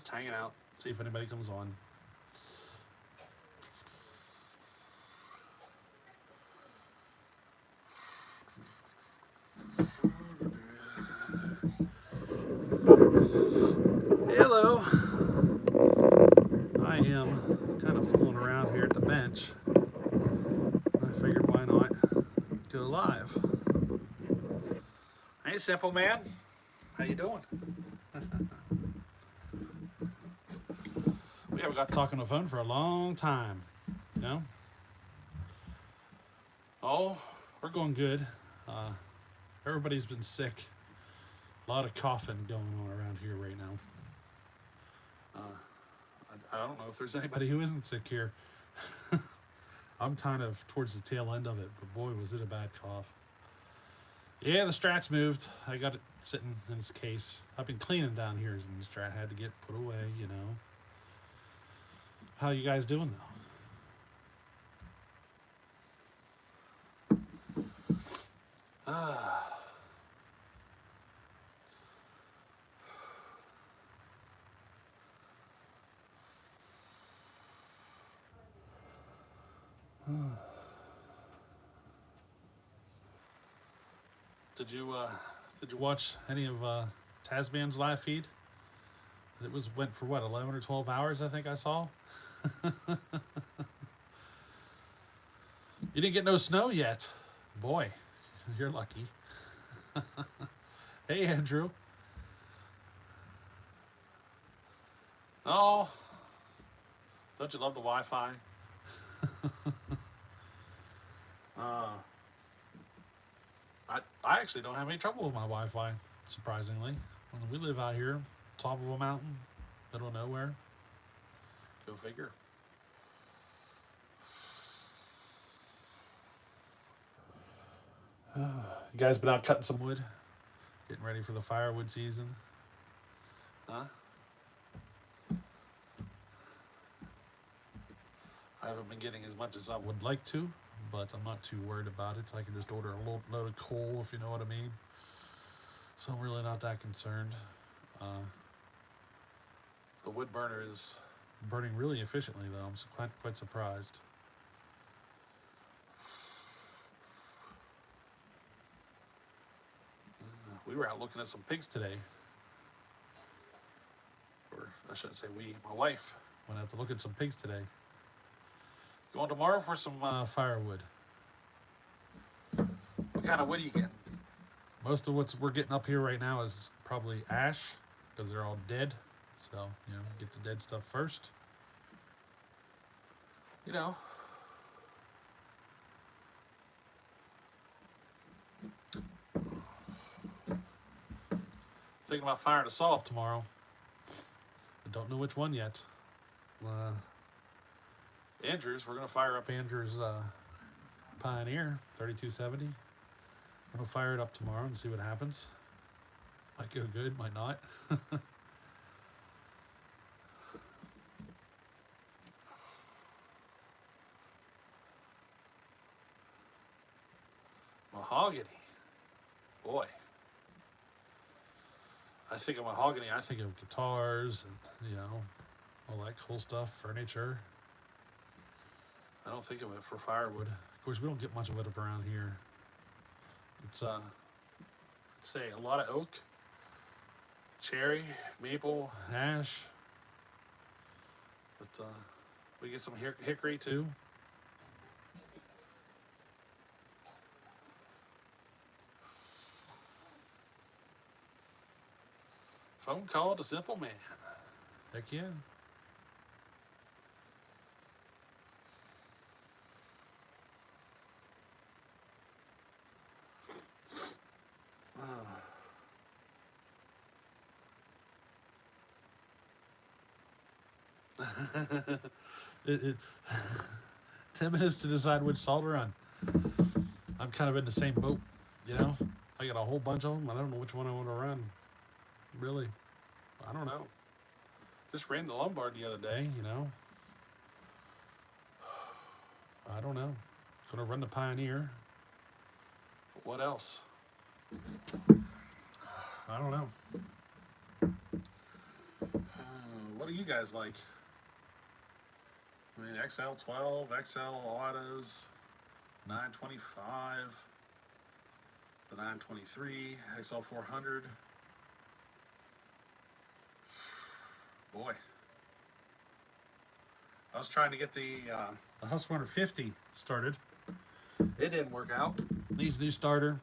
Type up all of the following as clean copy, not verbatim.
just hanging out, see if anybody comes on. Hello. I am kind of fooling around here at the bench. I figured why not do a live. Hey, simple man. How you doing? We haven't got talking on the phone for a long time, you know? Oh, we're going good. Everybody's been sick. A lot of coughing going on around here right now. I don't know if there's anybody who isn't sick here. I'm kind of towards the tail end of it, but boy, was it a bad cough. Yeah, the Strat's moved. I got it sitting in its case. I've been cleaning down here, and the Strat had to get put away, you know. How you guys doing, though? Did you watch any of Tasman's live feed? It went for what, 11 or 12 hours, I think I saw. You didn't get no snow yet. Boy, you're lucky. Hey, Andrew. Oh, don't you love the Wi-Fi? I actually don't have any trouble with my Wi-Fi, surprisingly. We live out here, top of a mountain, middle of nowhere. Go figure. You guys been out cutting some wood? Getting ready for the firewood season? Huh? I haven't been getting as much as I would like to, but I'm not too worried about it. I can just order a load of coal, if you know what I mean. So I'm really not that concerned. The wood burner is burning really efficiently, though. I'm quite surprised. We were out looking at some pigs today. Or I shouldn't say we, my wife went out to look at some pigs today. Going tomorrow for some firewood. What kind of wood are you getting? Most of what we're getting up here right now is probably ash, because they're all dead. So, you know, get the dead stuff first. You know. Thinking about firing a saw up tomorrow. I don't know which one yet. Andrews, we're going to fire up Andrews' Pioneer 3270. I'm going to fire it up tomorrow and see what happens. Might go good, might not. Mahogany. Boy. I think of mahogany, I think of guitars and, you know, all that cool stuff, furniture. I don't think of it for firewood. Of course, we don't get much of it up around here. It's, I'd say a lot of oak, cherry, maple, ash. But we get some hickory too. Phone call to Simple Man. Heck yeah. it 10 minutes to decide which saw to run. I'm kind of in the same boat, you know. I got a whole bunch of them. I don't know which one I want to run. Really, I don't know. Just ran the Lombard the other day, you know. I don't know. Gonna run the Pioneer. What else? I don't know. What do you guys like? I mean, XL12, XL autos, 925, the 923, XL400. Boy. I was trying to get the Husqvarna 150 started. It didn't work out. Needs a new starter.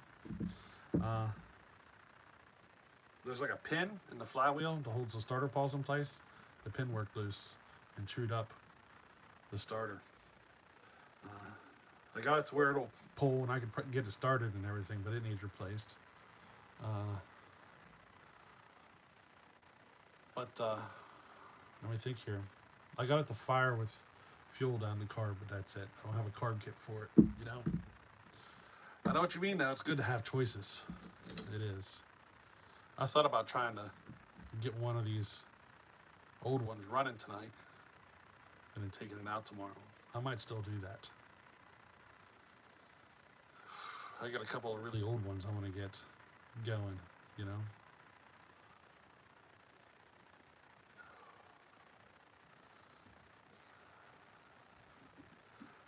There's like a pin in the flywheel that holds the starter pawls in place. The pin worked loose and chewed up the starter. I got it to where it'll pull and I can get it started and everything, but it needs replaced. Let me think here. I got it to fire with fuel down the carb, but that's it. I don't have a carb kit for it, you know? I know what you mean now. It's good to have choices. It is. I thought about trying to get one of these old ones running tonight and then taking it out tomorrow. I might still do that. I got a couple of really old ones I want to get going, you know?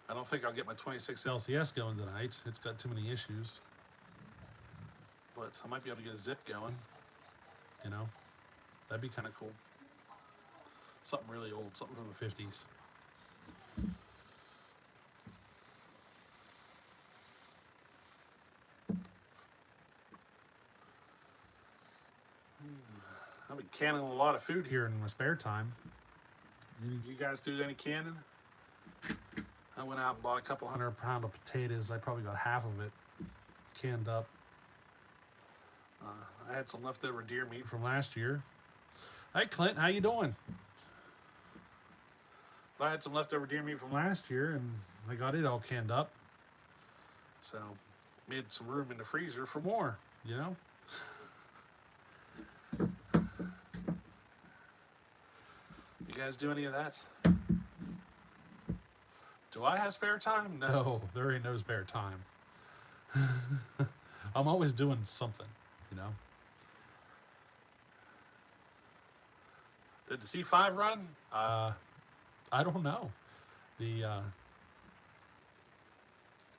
I don't think I'll get my 26 LCS going tonight. It's got too many issues. But I might be able to get a zip going, you know? That'd be kind of cool. Something really old, something from the 50s. I've been canning a lot of food here in my spare time. You guys do any canning? I went out and bought a couple 100 pounds of potatoes. I probably got half of it canned up. I had some leftover deer meat from last year. Hi, Clint. How you doing? But I had some leftover deer meat from last year, and I got it all canned up. So, made some room in the freezer for more, you know? You guys do any of that? Do I have spare time? No, there ain't no spare time. I'm always doing something, you know? Did the C5 run? I don't know.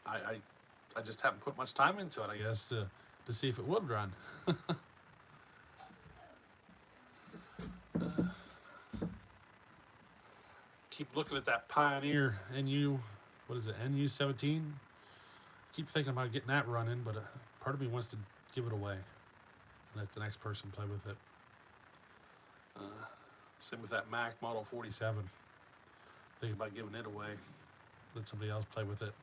I just haven't put much time into it, I guess, to see if it would run. Keep looking at that Pioneer NU, what is it, NU17? Keep thinking about getting that running, but part of me wants to give it away and let the next person play with it. Same with that Mac Model 47. Thinking about giving it away, let somebody else play with it.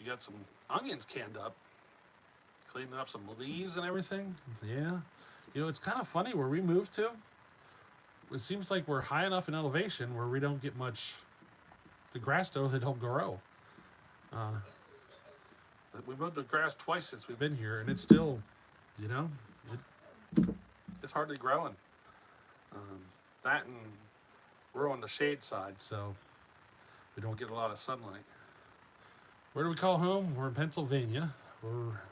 You got some onions canned up, cleaning up some leaves and everything. Yeah. You know, it's kind of funny where we moved to. It seems like we're high enough in elevation where we don't get much, the grass though, they don't grow. We mowed the grass twice since we've been here, and it's still, you know, it's hardly growing. That and we're on the shade side, so we don't get a lot of sunlight. Where do we call home? We're in Pennsylvania. We're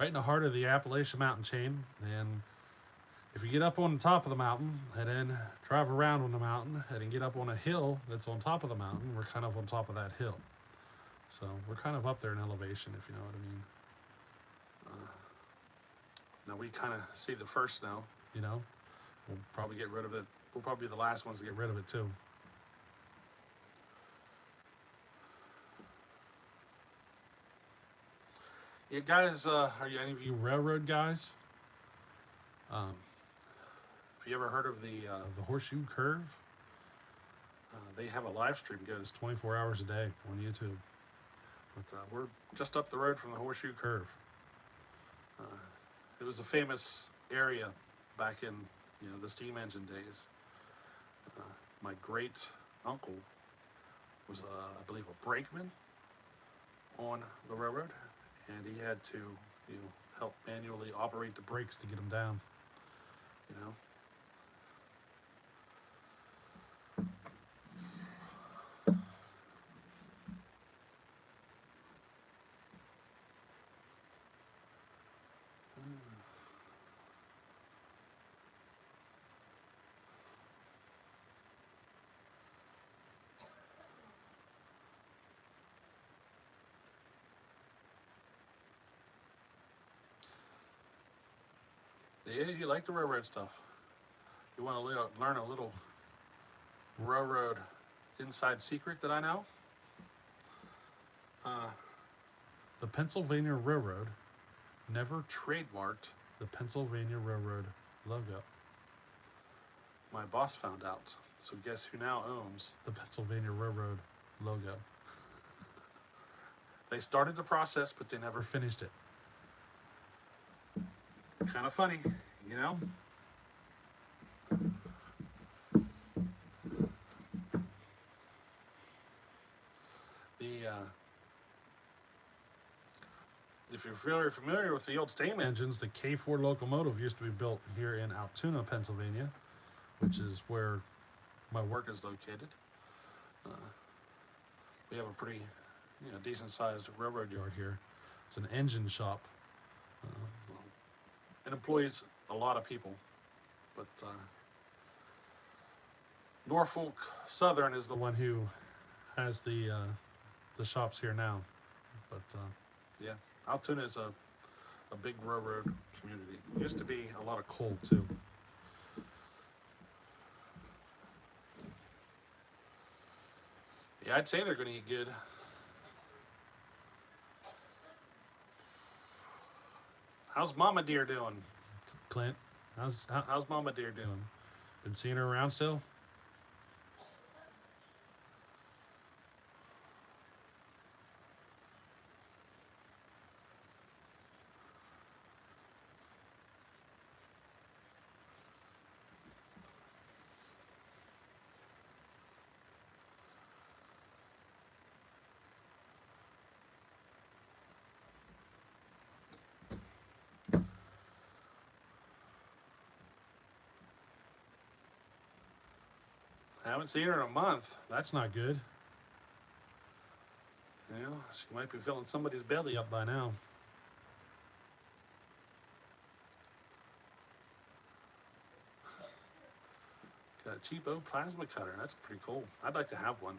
right in the heart of the Appalachian mountain chain, and if you get up on the top of the mountain and then drive around on the mountain and then get up on a hill that's on top of the mountain, we're kind of on top of that hill. So we're kind of up there in elevation, if you know what I mean. Now we kind of see the first snow, you know. We'll probably get rid of it. We'll probably be the last ones to get rid of it too. Yeah, guys, are you any of you railroad guys? Have you ever heard of the Horseshoe Curve? They have a live stream goes 24 hours a day on YouTube. But we're just up the road from the Horseshoe Curve. It was a famous area back in, you know, the steam engine days. My great uncle was, I believe, a brakeman on the railroad, and he had to, help manually operate the brakes to get them down. You know. Yeah, you like the railroad stuff. You want to learn a little railroad inside secret that I know? The Pennsylvania Railroad never trademarked the Pennsylvania Railroad logo. My boss found out, so guess who now owns the Pennsylvania Railroad logo? They started the process, but they never finished it. Kind of funny, you know? If you're very familiar with the old steam engines, the K4 locomotive used to be built here in Altoona, Pennsylvania, which is where my work is located. We have a pretty, decent-sized railroad yard here. It's an engine shop. It employs a lot of people, but Norfolk Southern is the one who has the shops here now. But yeah, Altoona is a big railroad community. It used to be a lot of coal too. Yeah, I'd say they're going to eat good. How's Mama Dear doing, Clint? How's Mama Dear doing? Been seeing her around still? I haven't seen her in a month. That's not good. She might be filling somebody's belly up by now. Got a cheapo plasma cutter. That's pretty cool. I'd like to have one.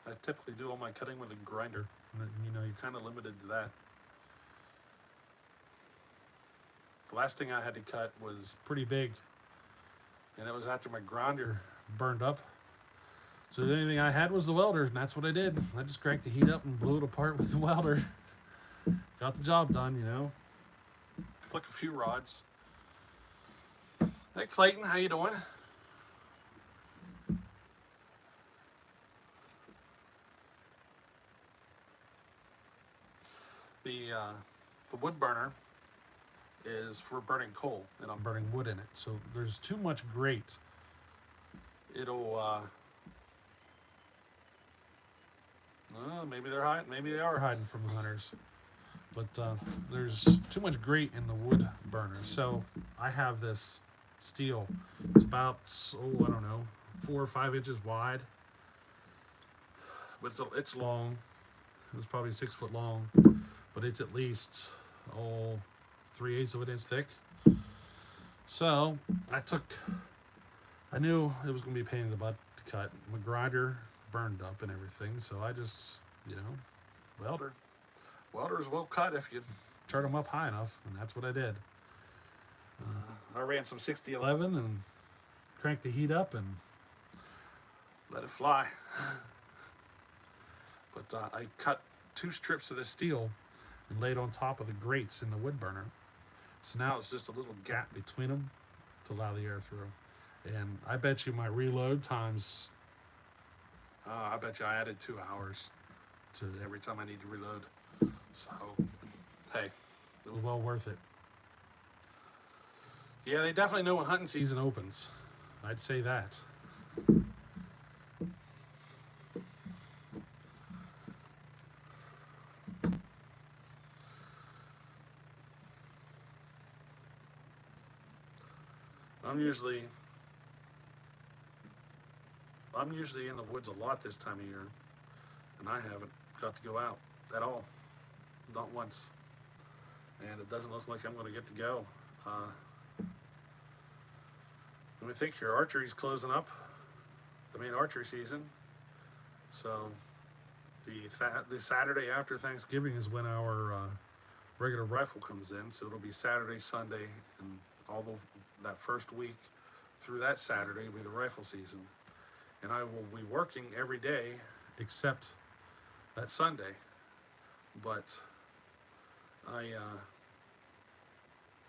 I typically do all my cutting with a grinder. You're kind of limited to that. The last thing I had to cut was pretty big, and it was after my grinder burned up. So the only thing I had was the welder, and that's what I did. I just cranked the heat up and blew it apart with the welder. Got the job done, Took a few rods. Hey Clayton, how you doing? The wood burner is for burning coal, and I'm burning wood in it. So there's too much grate. It'll maybe they are hiding from the hunters. But there's too much grate in the wood burner. So I have this steel. It's about, I don't know, 4 or 5 inches wide. But it's long. It was probably 6 foot long. But it's at least, 3/8 of an inch thick. So I knew it was going to be a pain in the butt to cut. My grinder burned up and everything. So I just, welder. Welders will cut if you turn them up high enough, and that's what I did. I ran some 6011 and cranked the heat up and let it fly. But I cut 2 strips of this steel and laid on top of the grates in the wood burner. So now it's just a little gap between them to allow the air through. And I bet you my reload times, I bet you I added 2 hours to every time I need to reload. So, hey, it was well worth it. Yeah, they definitely know when hunting season opens. I'd say that. I'm usually in the woods a lot this time of year, and I haven't got to go out at all, not once. And it doesn't look like I'm going to get to go. Let me think here. Archery's closing up, the main archery season. So the Saturday after Thanksgiving is when our regular rifle comes in. So it'll be Saturday, Sunday, and that first week through that Saturday will be the rifle season. And I will be working every day except that Sunday. But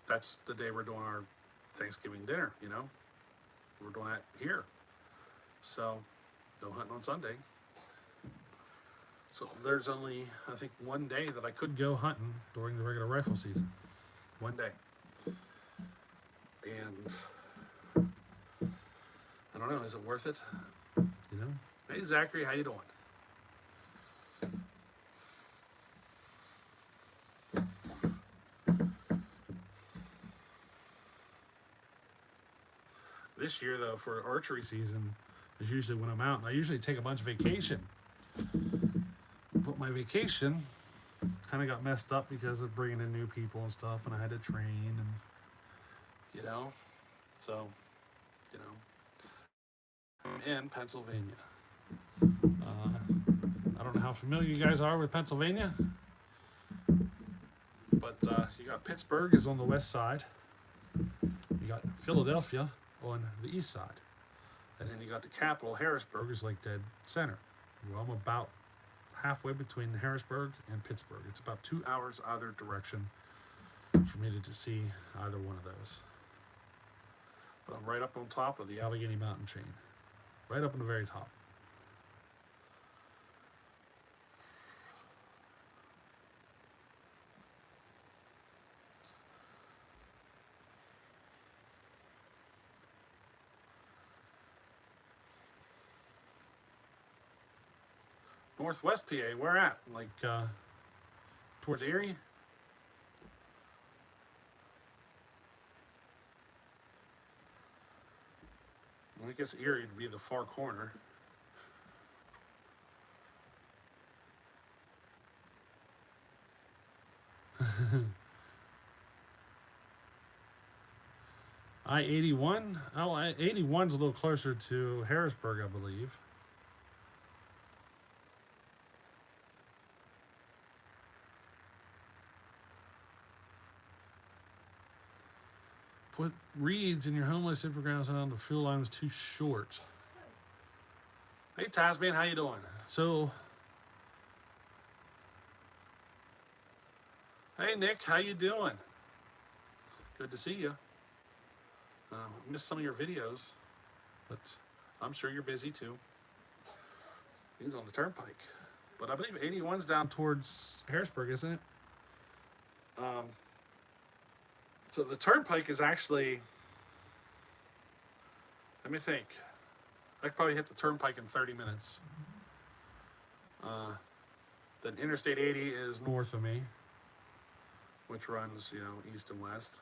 that's the day we're doing our Thanksgiving dinner, you know. We're doing that here. So, no hunting on Sunday. So there's only, I think, one day that I could go hunting during the regular rifle season. One day. And I don't know, is it worth it? You know? Hey, Zachary, how you doing? This year, though, for archery season is usually when I'm out, and I usually take a bunch of vacation. But my vacation kind of got messed up because of bringing in new people and stuff, and I had to train, and you know, so you know, I'm in Pennsylvania. I don't know how familiar you guys are with Pennsylvania, but you got Pittsburgh is on the west side. You got Philadelphia on the east side. And then you got the capital, Harrisburg, is like dead center. Well, I'm about halfway between Harrisburg and Pittsburgh. It's about 2 hours either direction for me to see either one of those. But I'm right up on top of the Allegheny Mountain chain. Right up on the very top. Northwest PA, where at? Like, towards Erie? Well, I guess Erie would be the far corner. I-81? Oh, I-81's a little closer to Harrisburg, I believe. Put reeds in your homeless superground sound. The fuel line was too short. Hey, Tasman, how you doing? So, hey, Nick, how you doing? Good to see you. Missed some of your videos, but I'm sure you're busy too. He's on the turnpike. But I believe 81's down towards Harrisburg, isn't it? So the turnpike is actually, let me think. I could probably hit the turnpike in 30 minutes. Then Interstate 80 is north of me, which runs, you know, east and west.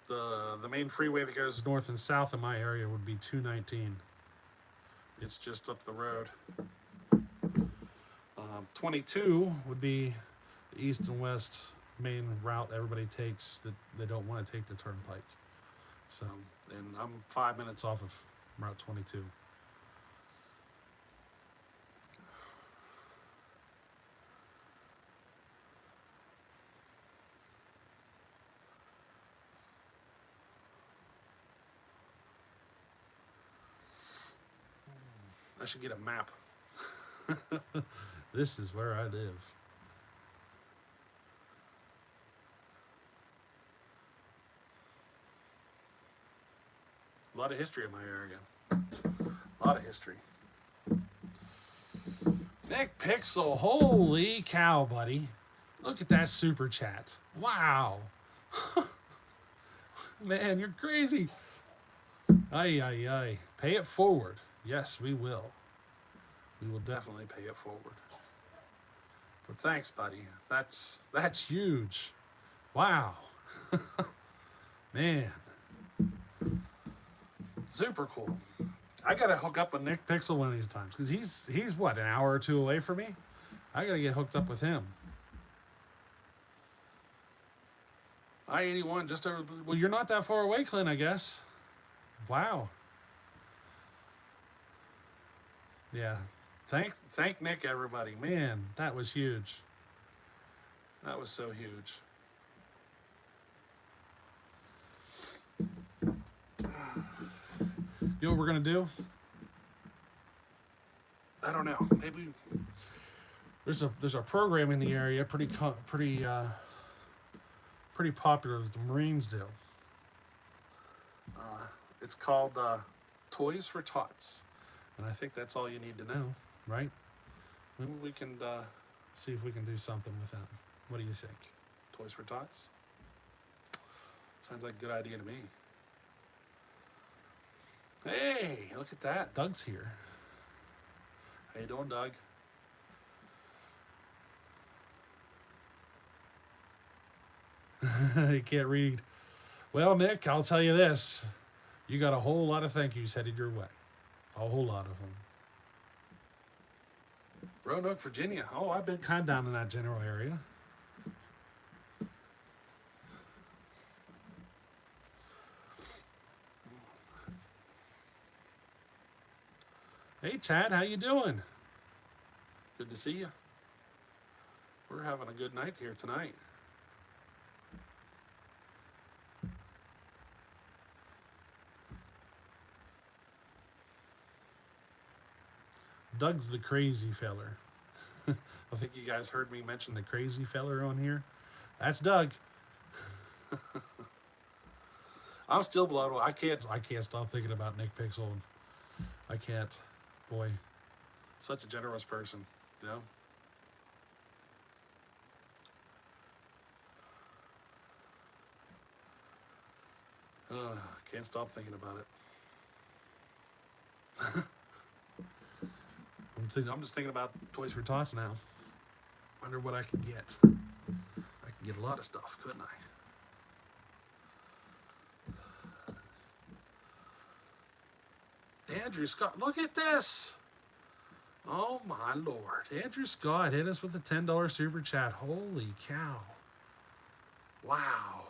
The main freeway that goes north and south in my area would be 219. It's just up the road. 22 would be the east and west main route everybody takes that they don't want to take the turnpike. So, and I'm 5 minutes off of Route 22. I should get a map. This is where I live. A lot of history in my area. A lot of history. Nick Pixel, holy cow, buddy. Look at that super chat. Wow. Man, you're crazy. Ay, ay, ay. Pay it forward. Yes, we will. We will definitely pay it forward. But thanks, buddy. That's huge. Wow. Man. Super cool. I gotta hook up with Nick Pixel one of these times because he's what, an hour or two away from me. I gotta get hooked up with him. I-81 just over. Well, you're not that far away, Clint. I guess. Wow. Yeah. Thank Nick, everybody. Man, that was huge. That was so huge. You know what we're gonna do? I don't know. Maybe there's a program in the area pretty popular that the Marines do. It's called Toys for Tots, and I think that's all you need to know, right? Maybe we can see if we can do something with them. What do you think? Toys for Tots? Sounds like a good idea to me. Hey, look at that. Doug's here. How you doing, Doug? He can't read. Well, Nick, I'll tell you this. You got a whole lot of thank yous headed your way. A whole lot of them. Roanoke, Virginia. Oh, I've been kind of down in that general area. Hey, Chad, how you doing? Good to see you. We're having a good night here tonight. Doug's the crazy feller. I think you guys heard me mention the crazy feller on here. That's Doug. I'm still blown away. I can't stop thinking about Nick Pixel. I can't. Boy, such a generous person, you know. Can't stop thinking about it. I'm just thinking about Toys for Tots now. Wonder what I can get. I can get a lot of stuff, couldn't I? Andrew Scott, look at this. Oh my Lord. Andrew Scott hit us with a $10 super chat. Holy cow. Wow.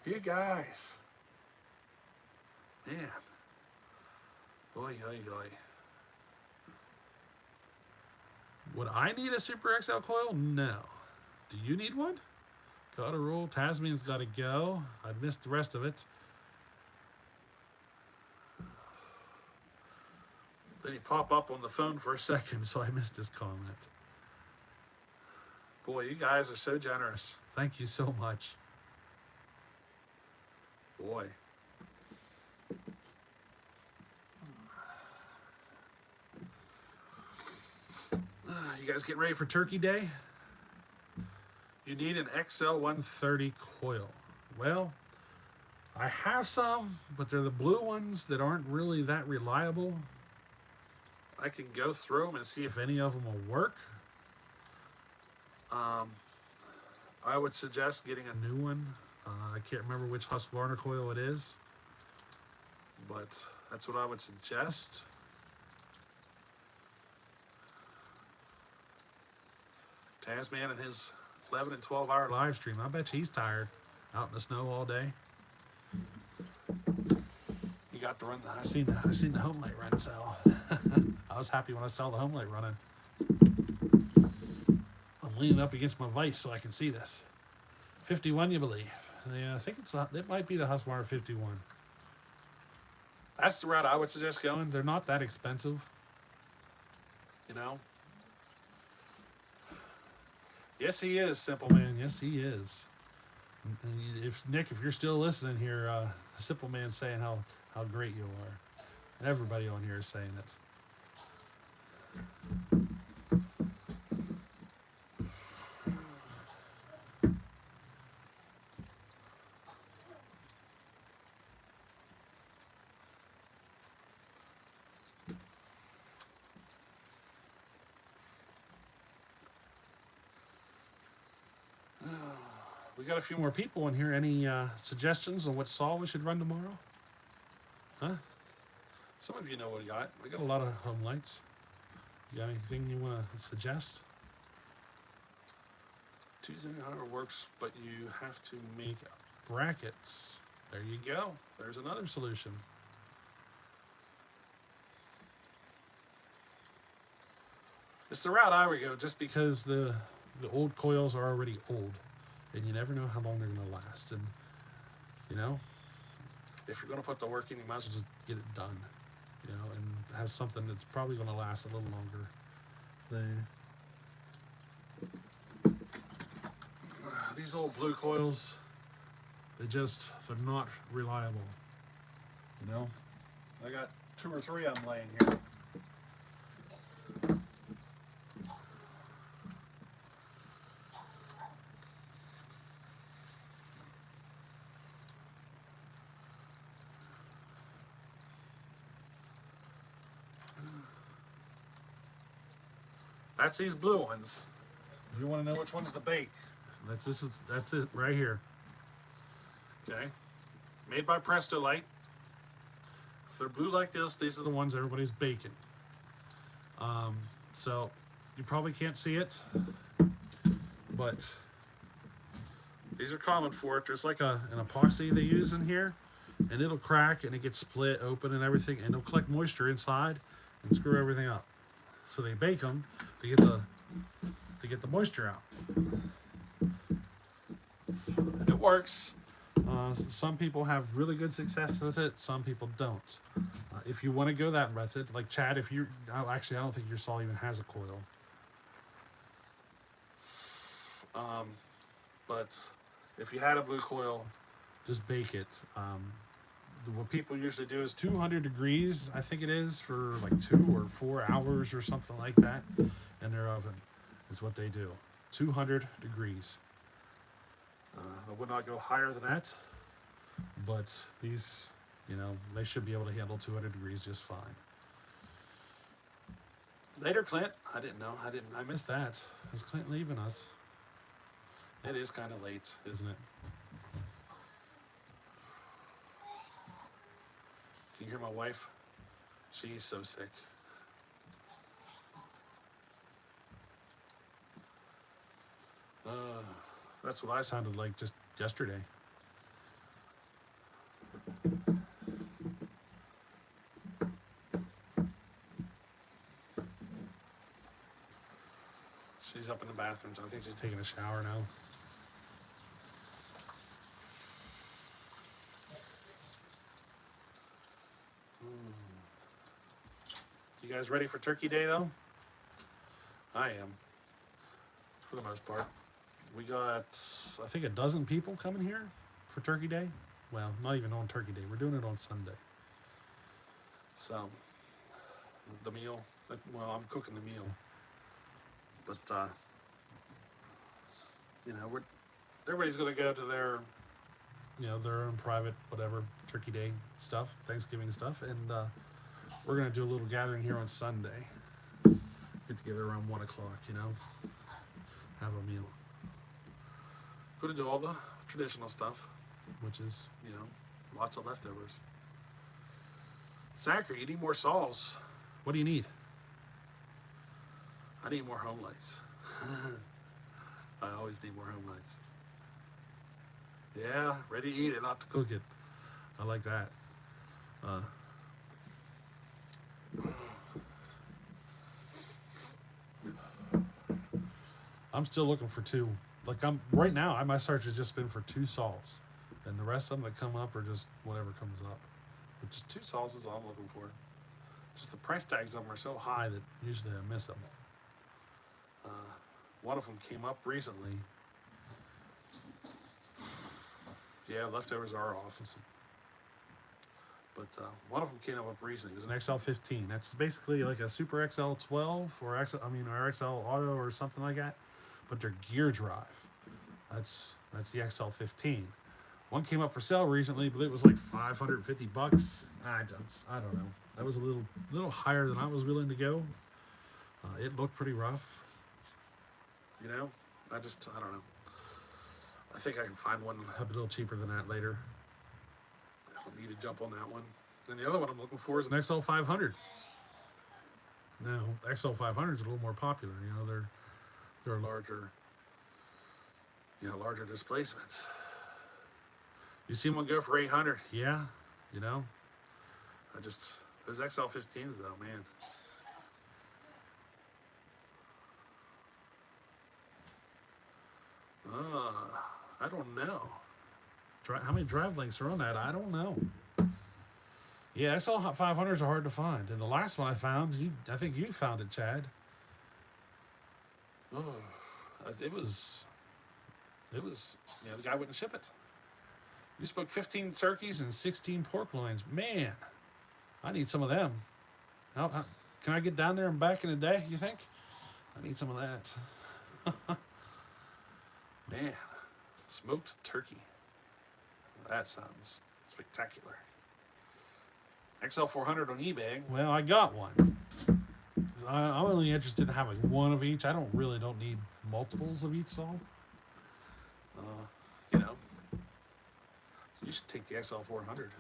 You guys. Man. Oy, oy, oy. Would I need a Super XL coil? No. Do you need one? Gotta roll. Tasman's gotta go. I missed the rest of it. Then he pop up on the phone for a second, so I missed his comment. Boy, you guys are so generous. Thank you so much. Boy. You guys getting ready for Turkey Day? You need an XL 130 coil. Well, I have some, but they're the blue ones that aren't really that reliable. I can go through them and see if any of them will work. I would suggest getting a new one. I can't remember which Husqvarna coil it is, but that's what I would suggest. Tasman and his 11 and 12 hour live stream. I bet he's tired out in the snow all day. He got to run. I seen the home light run, so I was happy when I saw the home light running. I'm leaning up against my vise so I can see this. 51, you believe? Yeah, I think it might be the Husqvarna 51. That's the route I would suggest going. They're not that expensive, you know. Yes, he is, Simple Man. Yes, he is. And if Nick, if you're still listening here, Simple Man's saying how great you are. And everybody on here is saying it. We got a few more people in here. Any suggestions on what saw we should run tomorrow? Huh? Some of you know what I got. I got a lot of home lights. You got anything you want to suggest? Tuesday however works, but you have to make brackets. There you go. There's another solution. It's the route I would go, just because the old coils are already old, and you never know how long they're going to last. And you know, if you're going to put the work in, you might as well just get it done. You know, and have something that's probably going to last a little longer. These old blue coils, they're not reliable. You know, I got 2 or 3 of them laying here. That's these blue ones. If you want to know which one's to bake, that's it right here. Okay, made by Presto Light. If they're blue like this, these are the ones everybody's baking. So you probably can't see it, but these are common for it. There's like an epoxy they use in here, and it'll crack and it gets split open and everything, and it'll collect moisture inside and screw everything up. So they bake them to get the moisture out. And it works. Some people have really good success with it. Some people don't. If you want to go that method, like Chad, I don't think your saw even has a coil. But if you had a blue coil, just bake it. What people usually do is 200 degrees, I think it is, for like 2 or 4 hours or something like that in their oven is what they do. 200 degrees. I would not go higher than that, but these, they should be able to handle 200 degrees just fine. Later, Clint. I didn't know. I missed that. Is Clint leaving us? It is kind of late, isn't it? Can you hear my wife? She's so sick. That's what I sounded like just yesterday. She's up in the bathroom, so I think she's taking a shower now. You guys ready for Turkey Day, though? I am, for the most part. We got, I think, 12 people coming here for Turkey Day. Well, not even on Turkey Day. We're doing it on Sunday. So, the meal, I'm cooking the meal. But, everybody's going to go to their, their own private, whatever, Turkey Day stuff, Thanksgiving stuff, and we're going to do a little gathering here on Sunday. Get together around 1 o'clock, have a meal. Going to do all the traditional stuff, which is, lots of leftovers. Zachary, you need more saws. What do you need? I need more home lights. I always need more home lights. Yeah, ready to eat it, not to cook it. I like that. I'm still looking for 2. Right now, my search has just been for 2 saws. And the rest of them that come up are just whatever comes up. But just 2 saws is all I'm looking for. Just the price tags of them are so high that usually I miss them. One of them came up recently. Yeah, leftovers are awesome. But one of them came up recently. It was an XL15. That's basically like a Super XL12 or XL Auto or something like that. But they're gear drive. That's the XL15. One came up for sale recently, but it was like $550. I don't know. That was a little higher than I was willing to go. It looked pretty rough. I don't know. I think I can find one a little cheaper than that later. I don't need to jump on that one. And the other one I'm looking for is an XL500. Now, XL500 is a little more popular. You know, they're larger, larger displacements. You see one go for 800, yeah. You know, those XL15s though, man. I don't know. How many drive links are on that? I don't know. Yeah, XL500s are hard to find. And the last one I found, I think you found it, Chad. Oh, it was, the guy wouldn't ship it. You spoke 15 turkeys and 16 pork loins. Man, I need some of them. Can I get down there and back in a day, you think? I need some of that. Man, smoked turkey. That sounds spectacular. XL400 on eBay. Well, I got one. I'm only interested in having one of each. I don't need multiples of each saw. You know, you should take the XL400.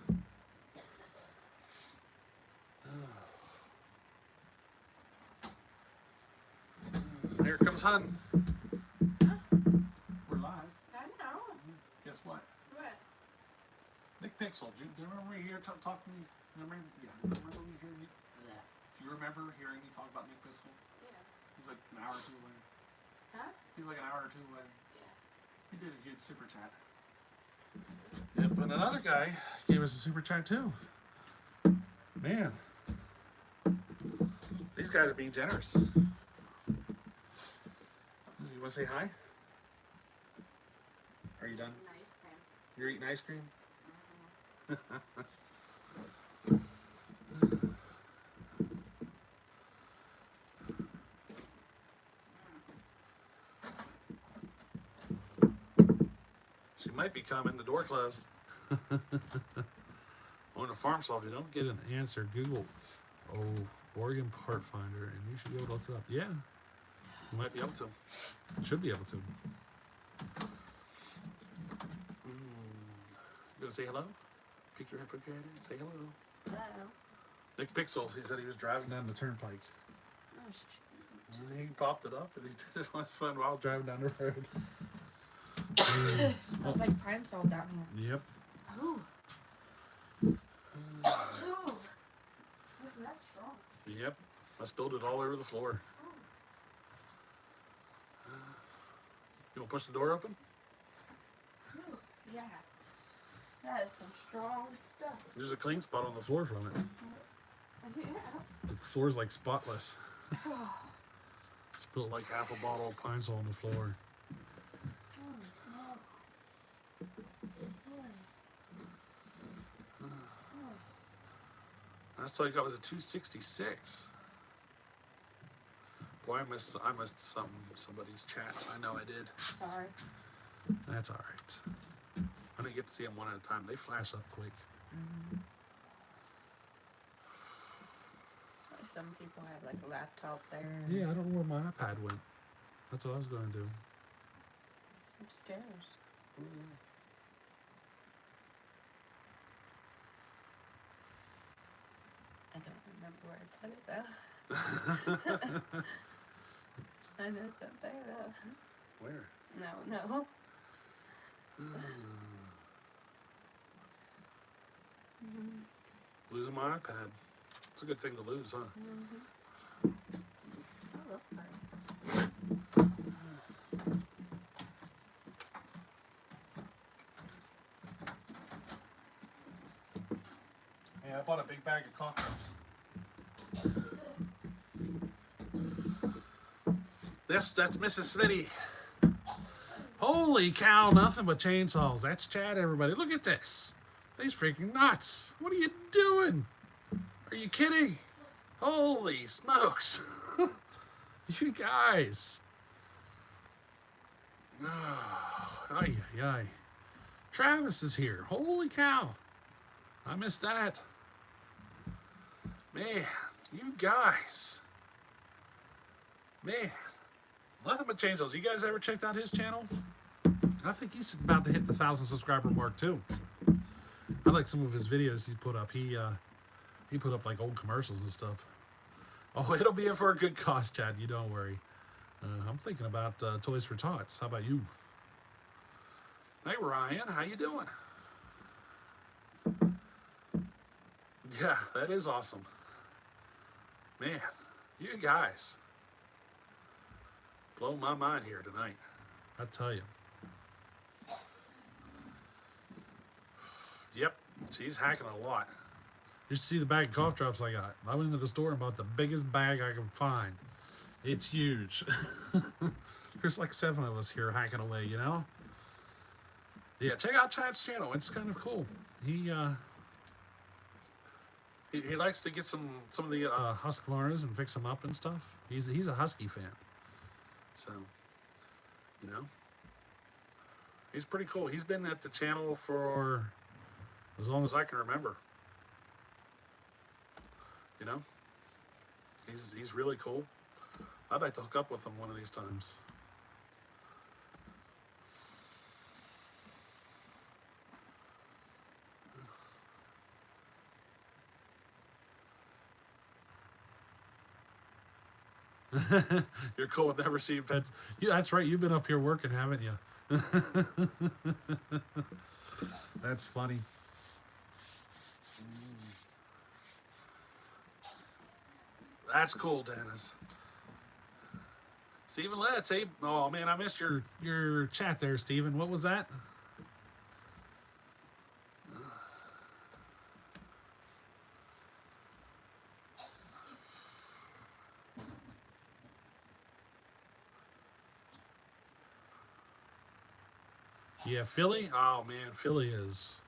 Here comes Hun. Huh? We're live. I know. Guess what? What? Nick Pixel. Do you remember me here talking to me? Remember me hearing me? Yeah. Do you remember hearing me talk about Nick Pixel? Yeah. He's like an hour or two away. Huh? He's like an hour or two away. Yeah. He did a huge super chat. Yep, and another guy gave us a super chat too. Man, these guys are being generous. You want to say hi? Are you done? Ice cream. You're eating ice cream? She might be coming. The door closed. On the farm saw, if you don't get an answer, Google Oregon Part Finder, and you should be able to look it up. Yeah, you might be able to. Should be able to. You gonna say hello? Peek your head, poke your head in, say hello. Hello. Nick Pixel, he said he was driving down the turnpike. Oh, And he popped it up and he did it on his phone while driving down the road. smells like pine sol down here. Yep. Oh. Oh. That's strong. Yep. I spilled it all over the floor. You want to push the door open? Ooh, yeah. That is some strong stuff. There's a clean spot on the floor from it. Yeah. The floor's like spotless. Spilled like half a bottle of Pine Sol on the floor. Last time I got was a 266. Boy, I missed somebody's chats. I know I did. Sorry. That's all right. I didn't get to see them one at a time. They flash up quick. Mm-hmm. Some people have like a laptop there. Yeah, I don't know where my iPad went. That's what I was going to do. It's upstairs. I don't remember where I put it though. I know something though. Where? No. Losing my iPad. It's a good thing to lose, huh? Mm-hmm. I love her. Yeah, I bought a big bag of cough drops. That's Mrs. Smitty. Holy cow, nothing but chainsaws. That's Chad, everybody. Look at this. These freaking nuts. What are you doing? Are you kidding? Holy smokes. You guys. Ay, ay, ay. Travis is here. Holy cow. I missed that. Man, you guys. Man. Nothing but chainsaws. You guys ever checked out his channel? I think he's about to hit the 1,000 subscriber mark too. I like some of his videos he put up. He He put up like old commercials and stuff. Oh, it'll be in for a good cause, Chad. You don't worry. I'm thinking about Toys for Tots. How about you? Hey, Ryan. How you doing? Yeah, that is awesome. Man, you guys blow my mind here tonight. I tell you. Yep, she's hacking a lot. You should see the bag of cough drops I got. I went into the store and bought the biggest bag I could find. It's huge. There's like 7 of us here hacking away, you know? Yeah, check out Chad's channel. It's kind of cool. He likes to get some of the Husqvarnas and fix them up and stuff. He's a Husky fan. So, you know, he's pretty cool. He's been at the channel for as long as I can remember. You know, he's really cool. I'd like to hook up with him one of these times. You're cool with never seeing pets. Yeah, that's right. You've been up here working, haven't you? That's funny. That's cool, Dennis. Stephen, let's say, oh man, I missed your chat there, Stephen. What was that? Yeah, Philly. Oh man, Philly is.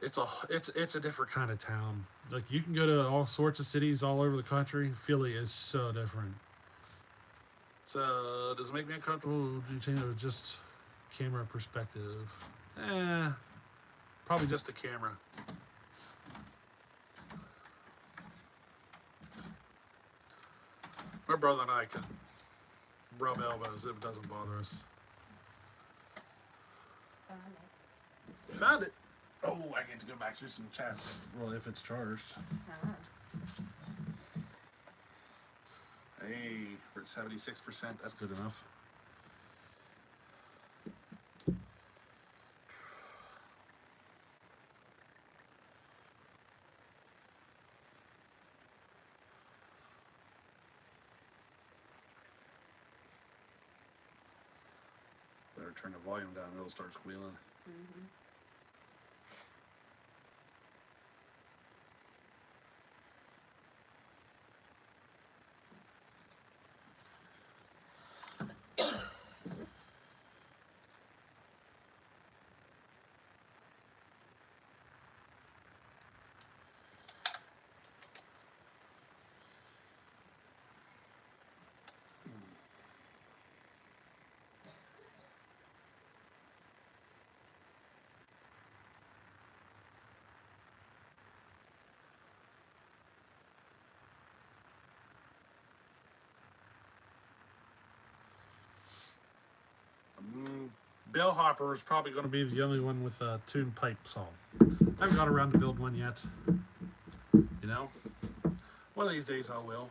It's a different kind of town. Like you can go to all sorts of cities all over the country. Philly is so different. So does it make me uncomfortable? Do you change it just camera perspective? Probably just the camera. My brother and I can rub elbows if it doesn't bother us. Found it. Oh, I get to go back through some chats. Well, if it's charged. Hey, we're at 76%. That's good enough. Better turn the volume down. It'll start squealing. Mm-hmm. Bellhopper is probably going to be the only one with a tuned pipe saw. I haven't got around to build one yet. You know? One of these days I will.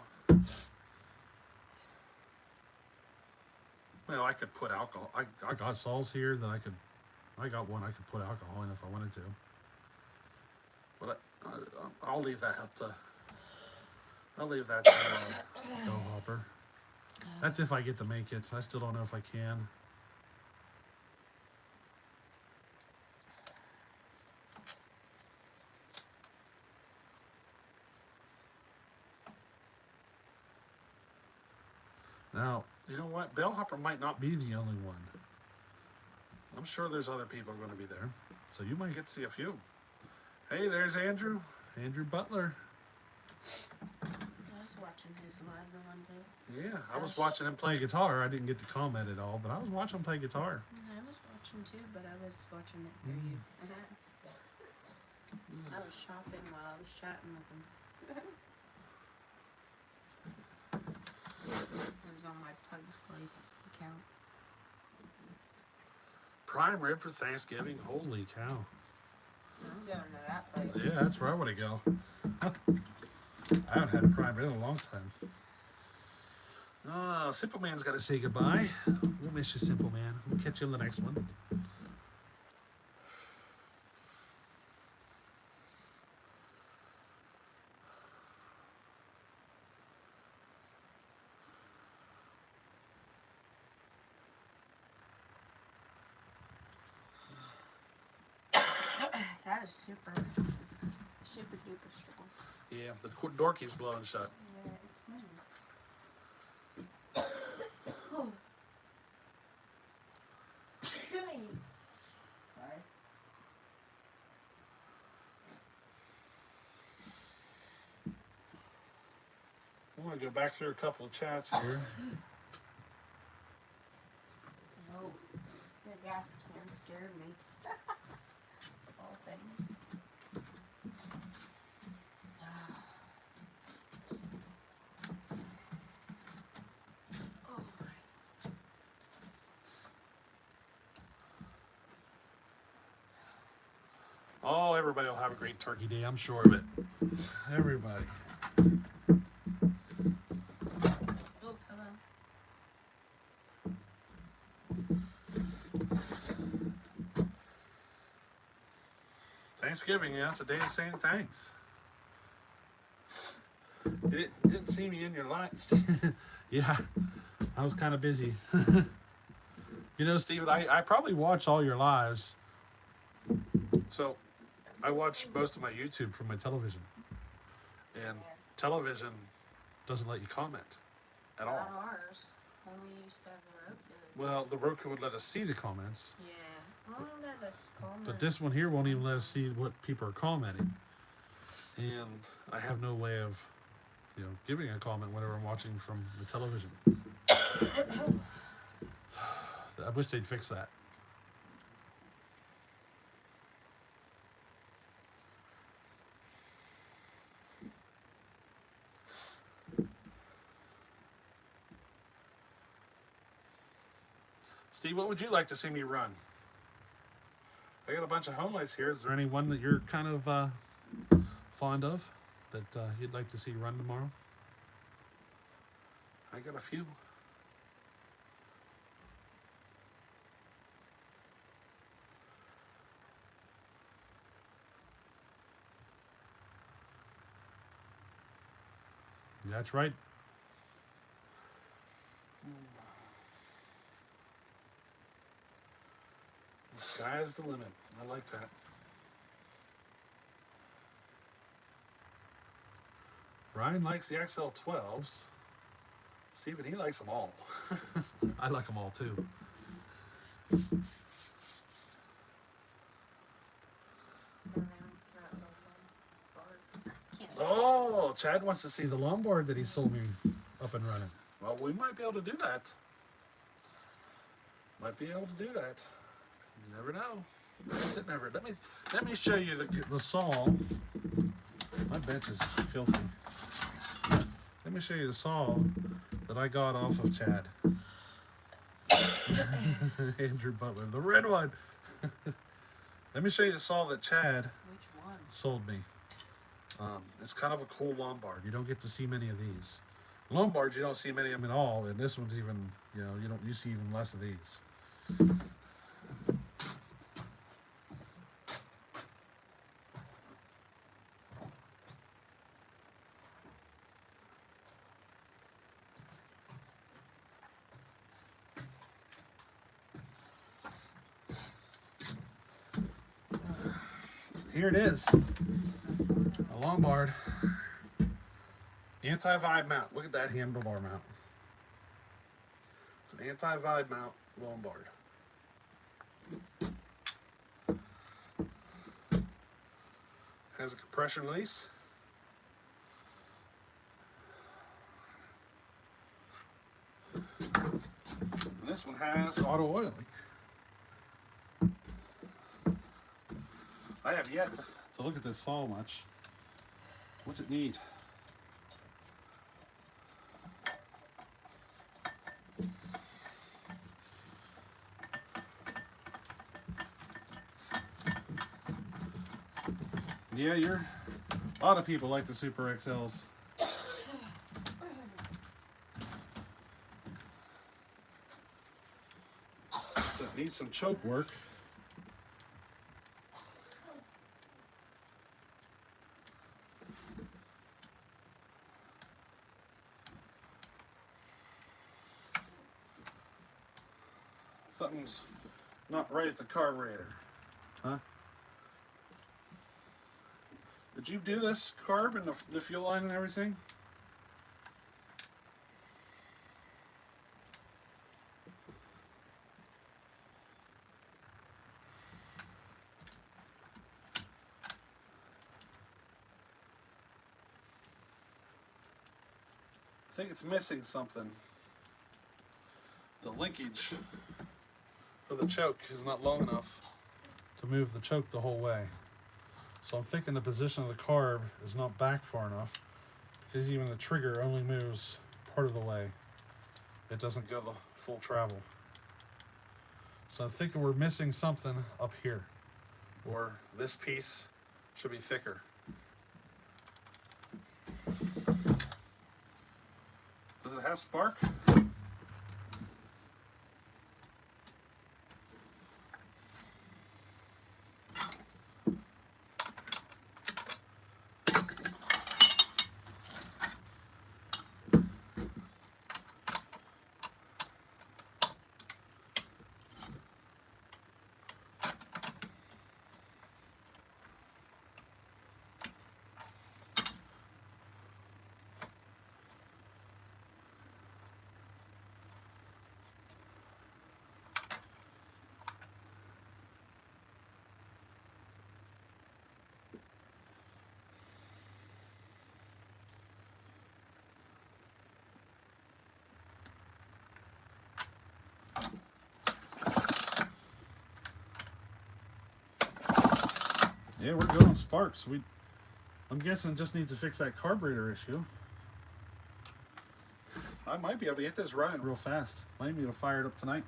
Well, I could put alcohol. I got saws here that I got one I could put alcohol in if I wanted to. But I'll leave that up to, Bellhopper. That's if I get to make it. I still don't know if I can. Now, you know what? Bellhopper might not be the only one. I'm sure there's other people going to be there. So you might get to see a few. Hey, there's Andrew. Andrew Butler. I was watching his live the one day. Yeah, I was watching him play guitar. I didn't get to comment at all, but I was watching him play guitar. I was watching too, but I was watching it through you. I was shopping while I was chatting with him. It was on my Pug's Life account. Prime rib for Thanksgiving. Holy cow. I'm going to that place. Yeah, that's where I want to go. I haven't had prime rib in a long time. Oh, Simple Man's got to say goodbye. We'll miss you, Simple Man. We'll catch you in the next one. That is super, super duper strong. Yeah, the door keeps blowing shut. Yeah, it's me. Sorry. I'm going to go back through a couple of chats here. No, your gas can scared me. Of all things. Oh, everybody will have a great turkey day, I'm sure of it. Everybody. Oh, hello. Thanksgiving, yeah, it's a day of saying thanks. You didn't see me in your lights. Yeah, I was kind of busy. You know, Steven, I probably watch all your lives. So, I watch most of my YouTube from my television. And television doesn't let you comment at all. Not ours. When we used to have a Roku. Well, the Roku would let us see the comments. Yeah. Oh, let us comment. But this one here won't even let us see what people are commenting. And I have no way of, giving a comment whenever I'm watching from the television. I wish they'd fix that. Steve, what would you like to see me run? I got a bunch of home lights here. Is there any one that you're kind of fond of that you'd like to see run tomorrow? I got a few. That's right. The sky is the limit. I like that. Ryan likes the XL12s. Steven, he likes them all. I like them all too. Oh, Chad wants to see the Lombard that he sold me up and running. Well, we might be able to do that. Might be able to do that. You never know. Sit never. Let me show you the saw. My bench is filthy. Let me show you the saw that I got off of Chad. Andrew Butler, the red one. Let me show you the saw that Chad sold me. It's kind of a cool Lombard. You don't get to see many of these. Lombards, you don't see many of them at all, and this one's even, you see even less of these. Here it is, a Lombard anti-vibe mount. Look at that handlebar mount. It's an anti-vibe mount Lombard. Has a compression release. And this one has auto oiling. I have yet to look at this saw much. What's it need? Yeah, a lot of people like the Super XLs. So it needs some choke work. Something's not right at the carburetor. Huh? Did you do this carb and the fuel line and everything? I think it's missing something. The linkage for the choke is not long enough to move the choke the whole way. So I'm thinking the position of the carb is not back far enough, because even the trigger only moves part of the way. It doesn't go the full travel. So I'm thinking we're missing something up here, or this piece should be thicker. Does it have spark? Yeah, we're good on sparks. I'm guessing just needs to fix that carburetor issue. I might be able to get this running real fast. Might be able to fire it up tonight.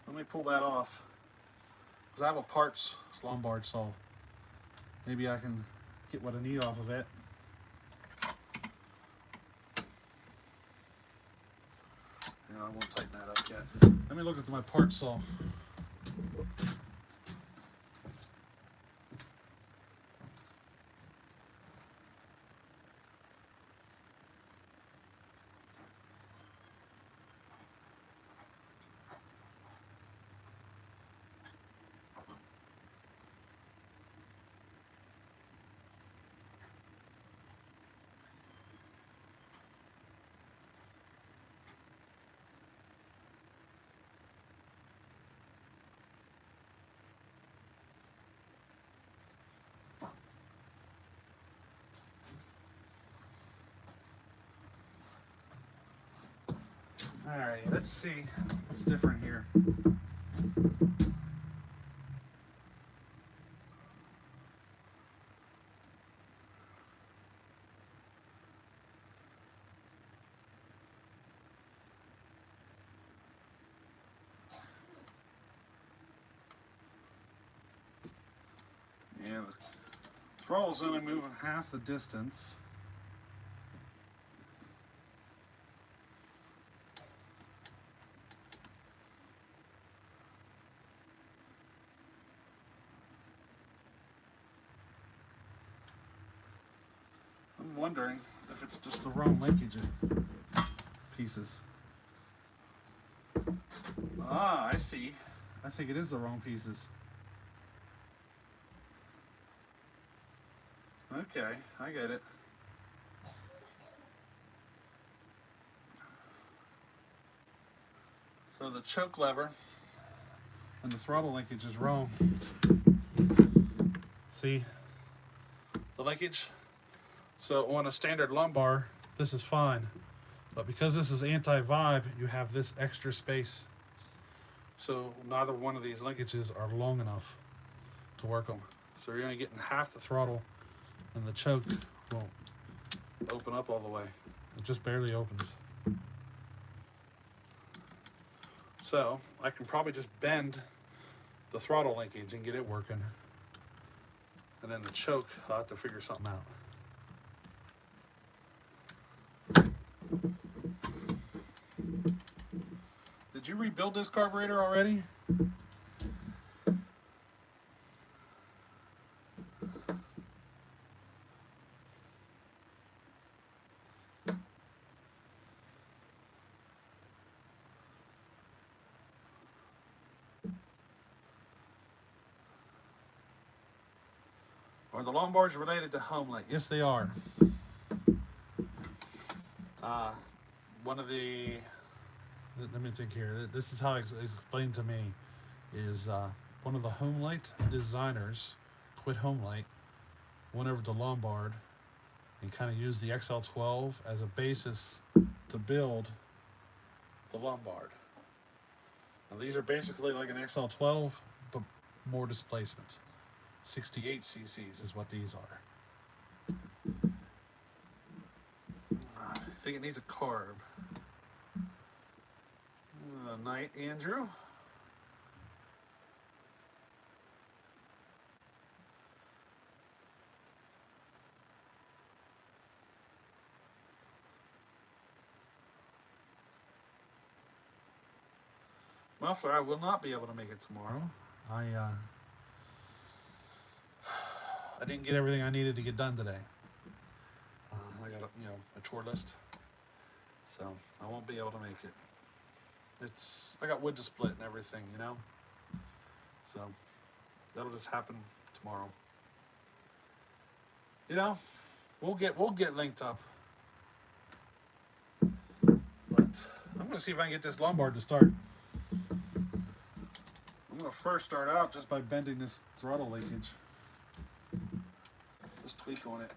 Let me pull that off, because I have a parts Lombard saw. Maybe I can get what I need off of it. Yeah, I won't tighten that up yet. Let me look at my parts saw. Alrighty, let's see what's different here. Yeah, the throttle's only moving half the distance. I'm wondering if it's just the wrong linkage pieces. Ah, I see. I think it is the wrong pieces. Okay, I get it. So the choke lever and the throttle linkage is wrong. See the linkage? So on a standard lumbar, this is fine. But because this is anti-vibe, you have this extra space. So neither one of these linkages are long enough to work on. So you're only getting half the throttle, and the choke won't open up all the way. It just barely opens. So I can probably just bend the throttle linkage and get it working. And then the choke, I'll have to figure something out. Did you rebuild this carburetor already? Are the Lombards related to Homelite? Yes, they are. One of the, let me think here. This is how it's explained to me, is one of the Homelite designers quit Homelite, went over to Lombard, and kind of used the XL12 as a basis to build the Lombard. Now these are basically like an XL12, but more displacement. 68 cc's is what these are. I think it needs a carb. Night, Andrew. Muffler, I will not be able to make it tomorrow. I didn't get everything I needed to get done today. I got a chore list, so I won't be able to make it. I got wood to split and everything, so that'll just happen tomorrow. We'll get linked up, but I'm gonna see if I can get this Lombard to start. I'm gonna first start out just by bending this throttle linkage. Just tweak on it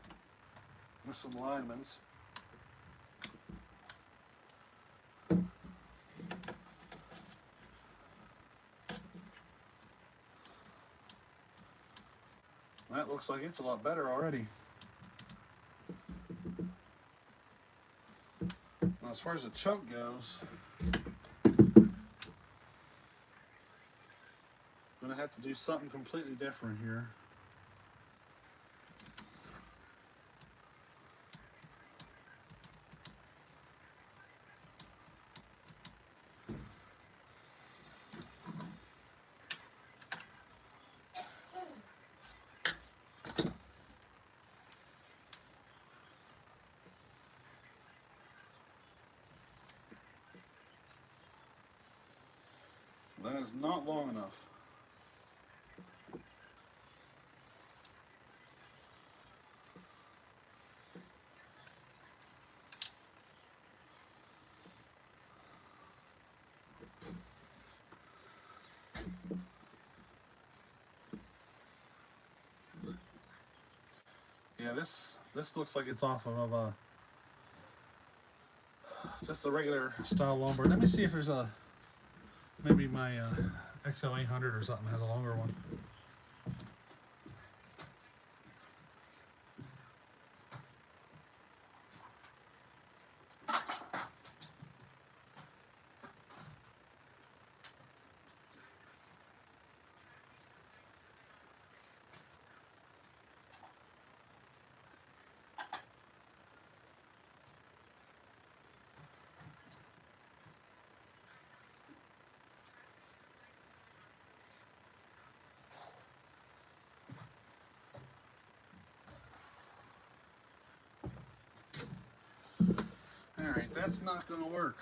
with some alignments. That looks like it's a lot better already. Now, as far as the choke goes, I'm gonna have to do something completely different here. That is not long enough. Yeah, this looks like it's off of just a regular style Lombard. Let me see if there's maybe my XL 800 or something has a longer one. Alright, that's not going to work.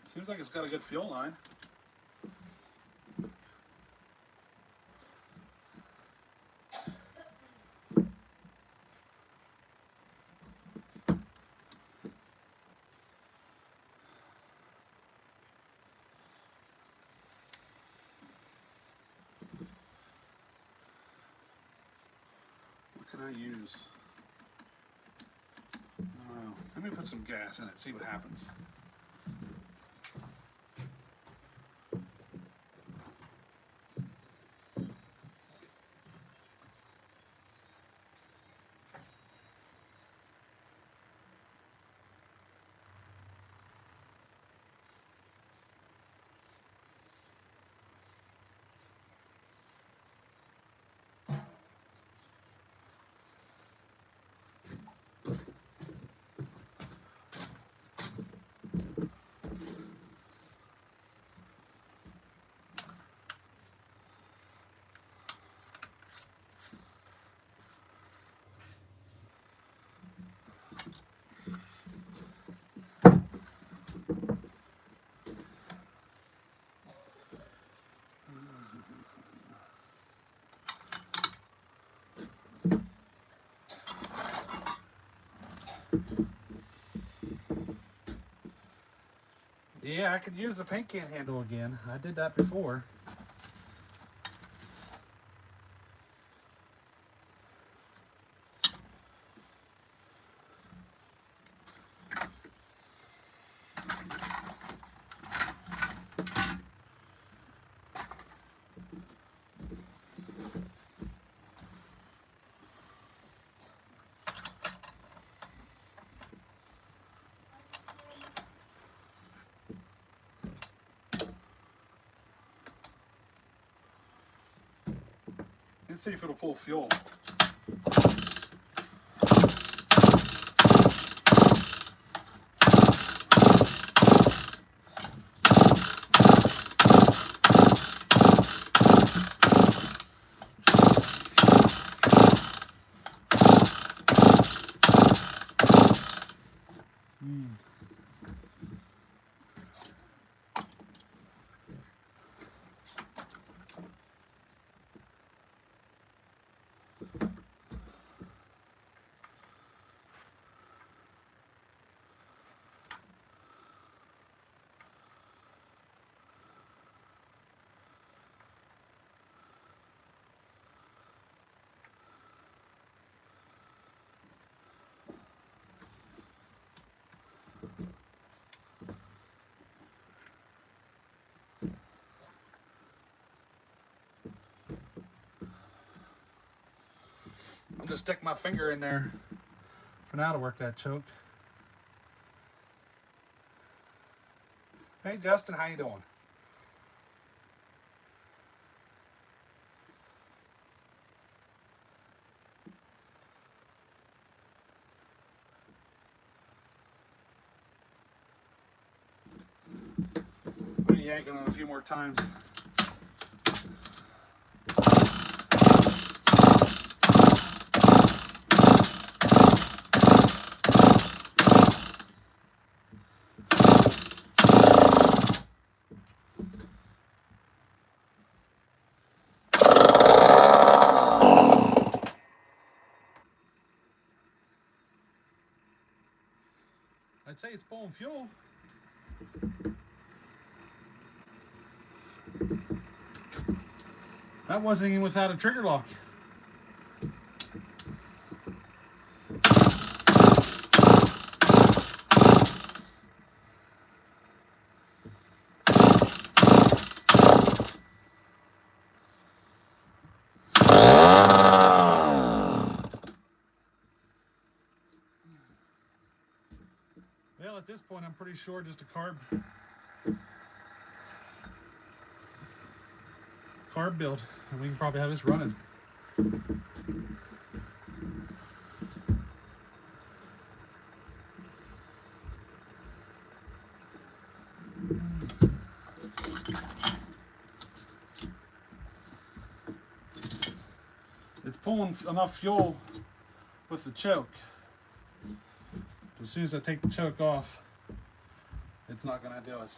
Seems like it's got a good fuel line. What can I use? I don't know. Let me put some gas in it, see what happens. Yeah, I could use the paint can handle again. I did that before. Let's see if it'll pull fuel. I'm gonna stick my finger in there for now to work that choke. Hey Justin, how you doing? I'm gonna yank it on a few more times. I'd say it's pulling fuel. That wasn't even without a trigger lock. Well, at this point, I'm pretty sure just a carb build, and we can probably have this running. It's pulling enough fuel with the choke. As soon as I take the choke off, it's not going to do it.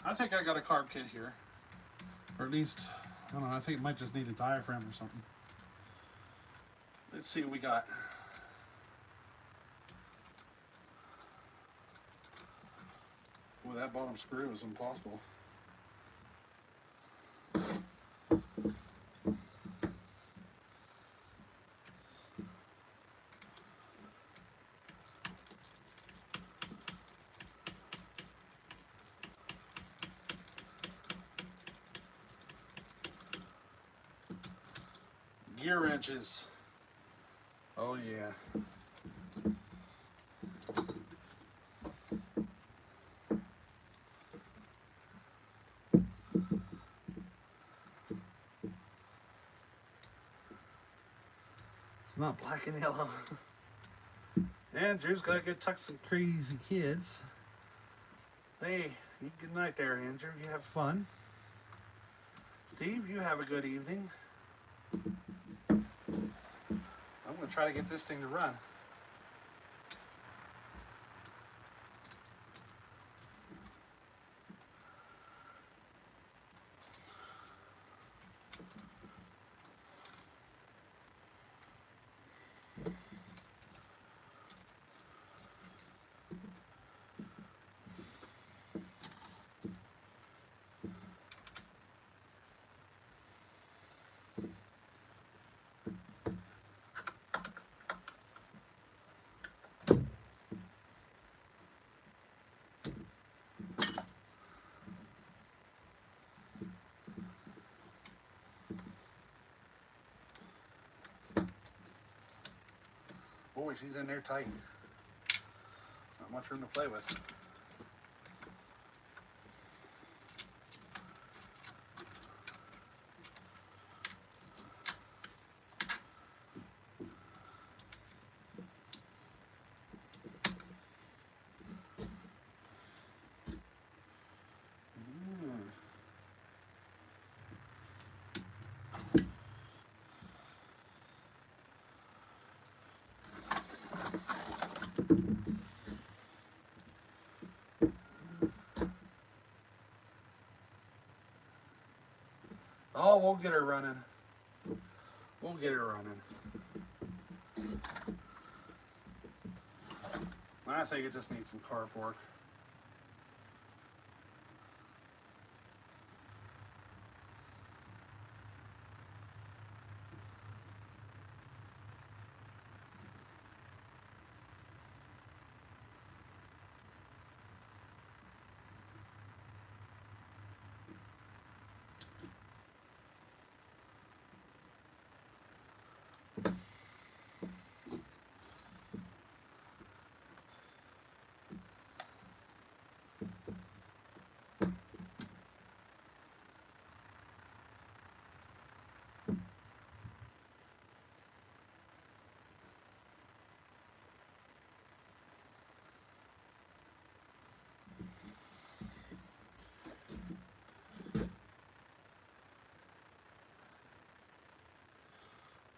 I think I got a carb kit here. Or at least, I don't know, I think it might just need a diaphragm or something. Let's see what we got. Well, that bottom screw is impossible. Gear wrenches. Oh yeah. not black and yellow. Andrew's got to go tuck some crazy kids. Hey, good night there, Andrew. You have fun. Steve, you have a good evening. I'm going to try to get this thing to run. Boy, she's in there tight. Not much room to play with. Oh, we'll get her running. We'll get her running. I think it just needs some carb work.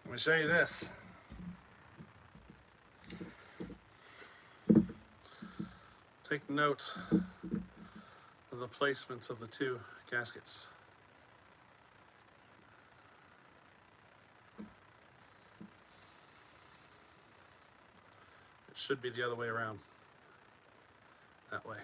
Let me show you this. Take note of the placements of the two gaskets. It should be the other way around. That way.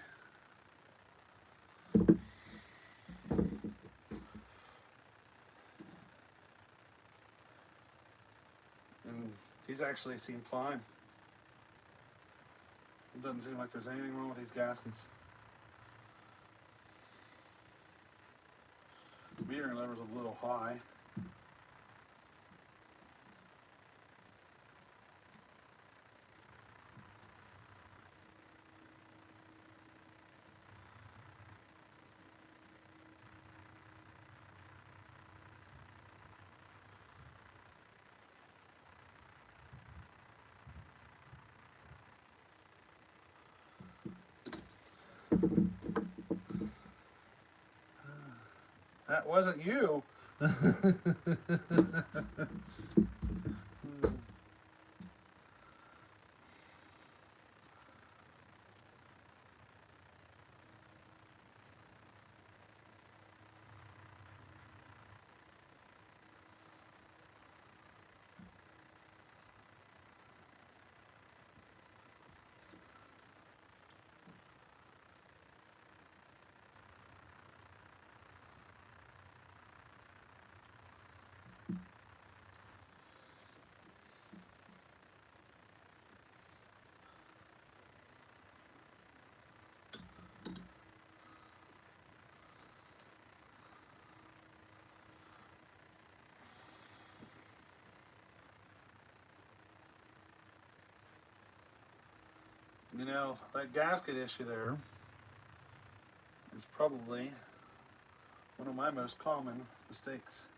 And these actually seem fine. It doesn't seem like there's anything wrong with these gaskets. The metering lever's a little high. That wasn't you. You know, that gasket issue there is probably one of my most common mistakes.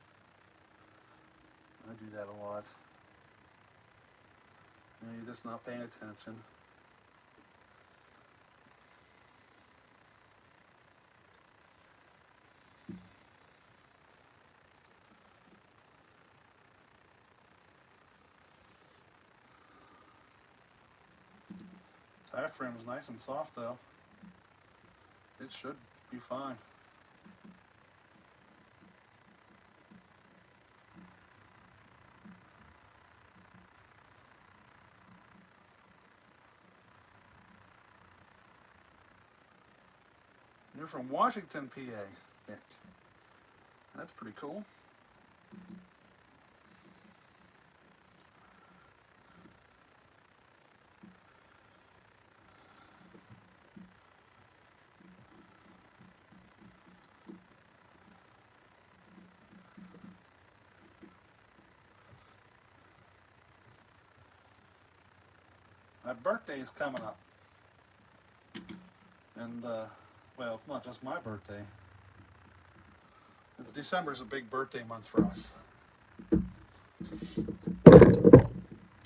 I do that a lot. You're just not paying attention. Diaphragm's nice and soft though. It should be fine. You're from Washington, PA, Nick. That's pretty cool. My birthday is coming up. And, well, not just my birthday. December is a big birthday month for us. Kick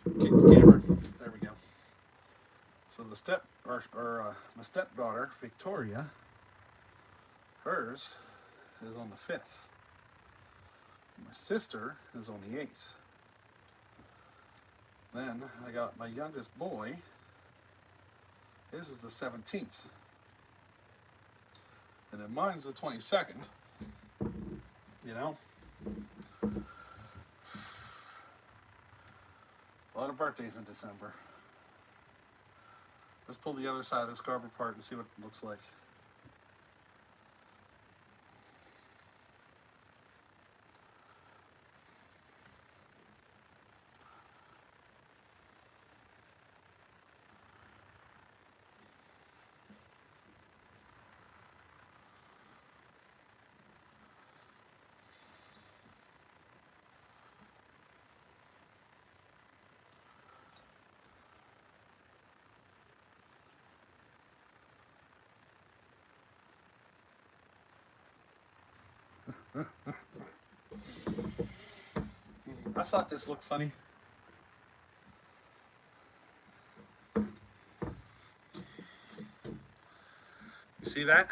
the camera. There we go. So my stepdaughter, Victoria, hers is on the 5th. My sister is on the 8th. Then I got my youngest boy. His is the 17th. And then mine's the 22nd. You know? A lot of birthdays in December. Let's pull the other side of this carb apart and see what it looks like. I thought this looked funny. You see that?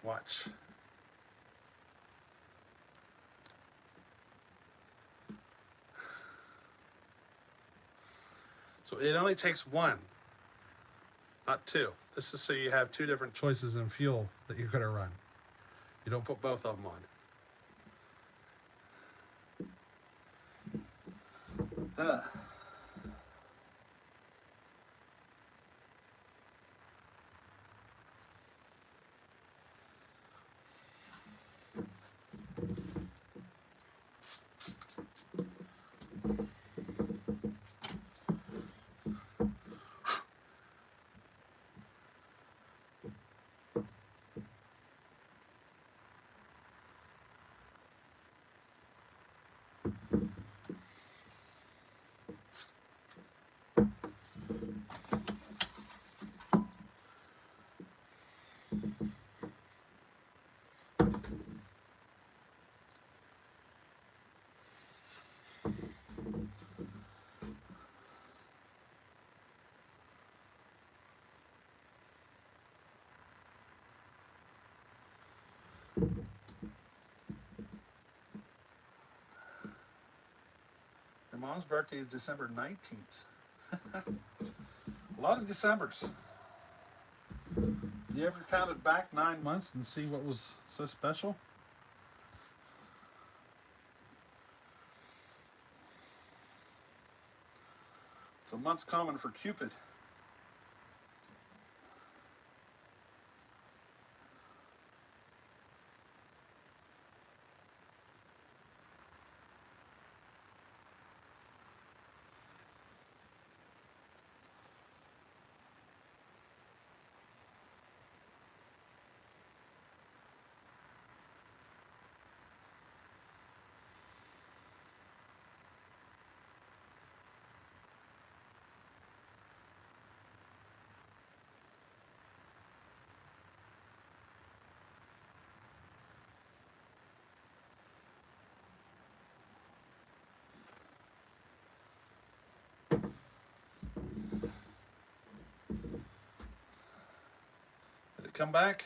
Watch. So it only takes one, not two. This is so you have two different choices in fuel that you're going to run. You don't put both of them on. Your mom's birthday is December 19th. A lot of Decembers. You ever counted back 9 months and see what was so special? It's a month's common for Cupid. come back?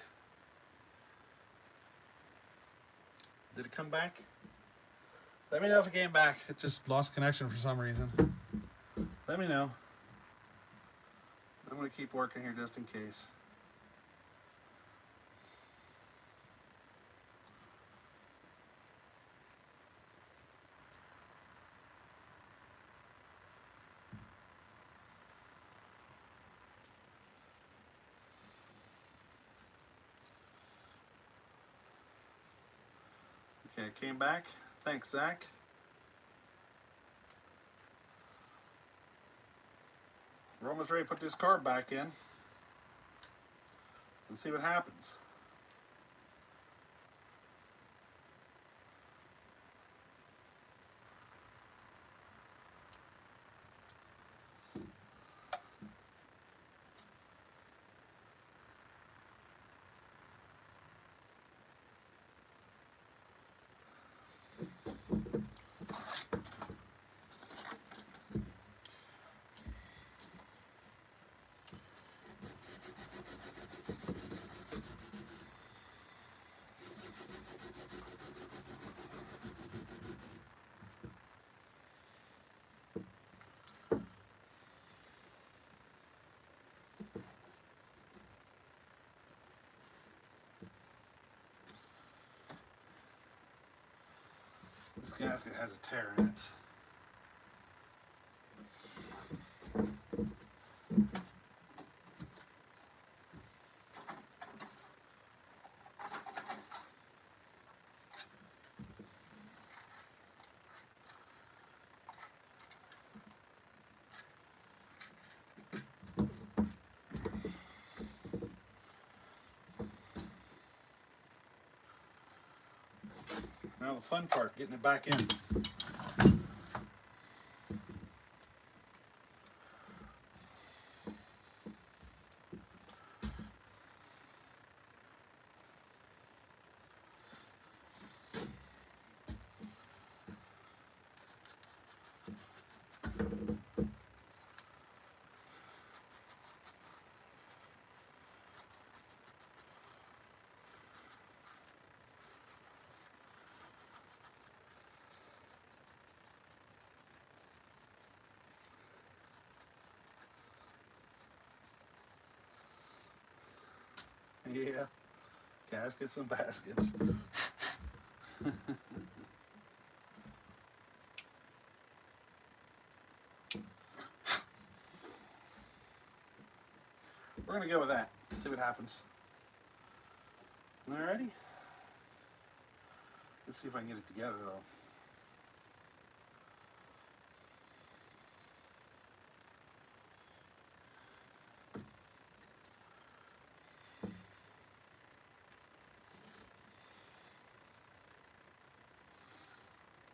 Did it come back? Let me know if it came back. It just lost connection for some reason. Let me know. I'm going to keep working here just in case. Okay, it came back. Thanks, Zach. We're almost ready to put this card back in and see what happens. This gasket has a tear in it. Now the fun part, getting it back in. Yeah, gaskets and baskets. We're going to go with that. See what happens. Alrighty. Let's see if I can get it together though.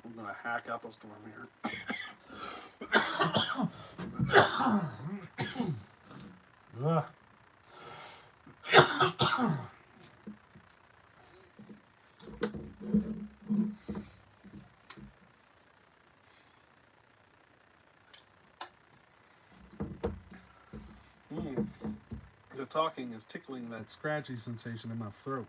I'm going to hack up a storm here. Ugh. The talking is tickling that scratchy sensation in my throat.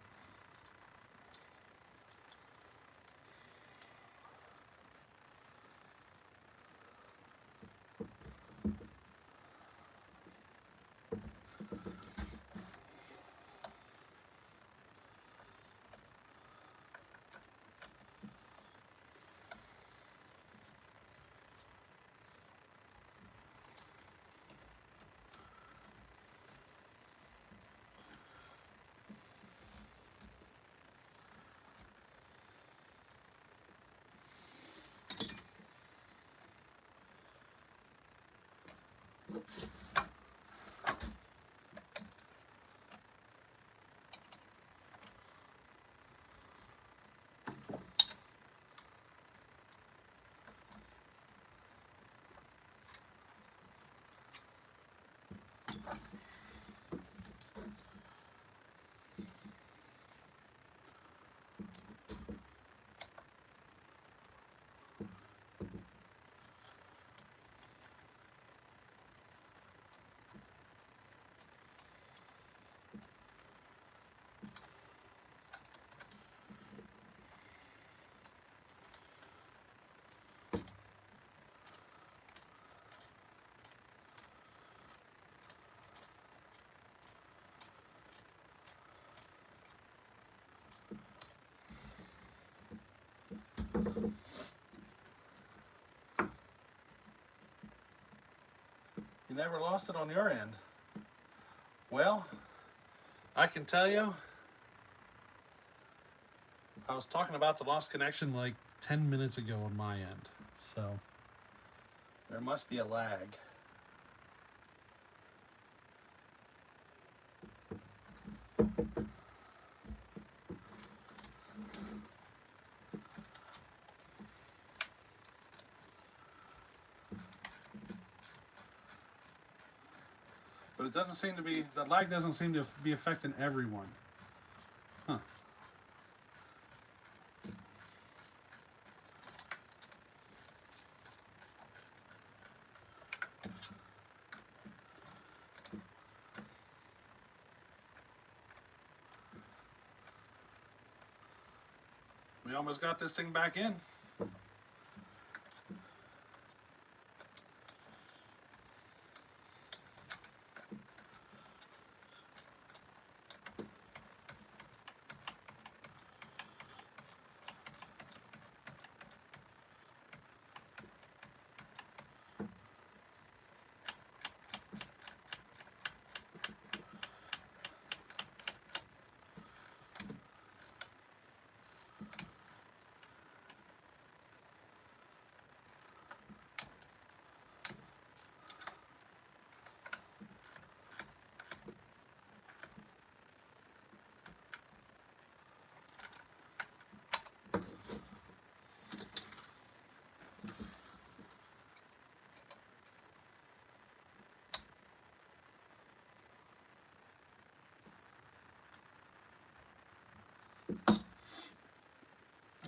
You never lost it on your end. Well, I can tell you, I was talking about the lost connection like 10 minutes ago on my end. So there must be a lag. But it doesn't seem to be, the lag doesn't seem to be affecting everyone. Huh. We almost got this thing back in.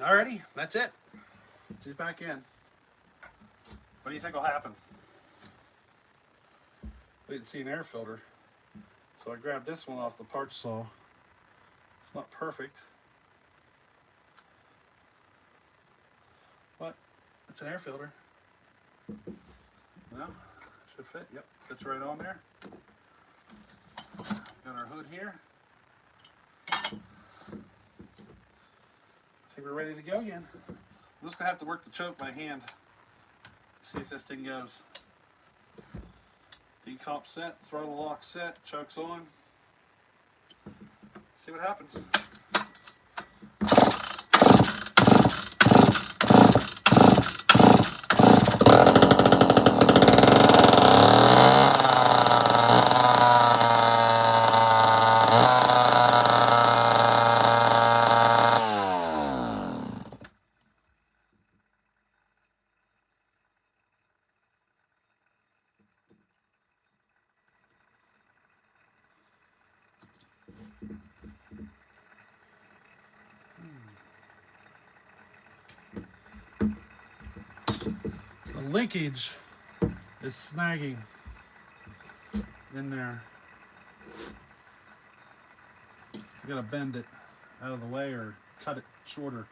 Alrighty, that's it. She's back in. What do you think will happen? We didn't see an air filter, so I grabbed this one off the parch saw. It's not perfect, but it's an air filter. No, should fit. Yep, fits right on there. Got our hood here. I think we're ready to go again. I'm just gonna have to work the choke by hand. See if this thing goes. Decomp set, throttle lock set, choke's on. See what happens. The linkage is snagging in there. You gotta bend it out of the way or cut it shorter.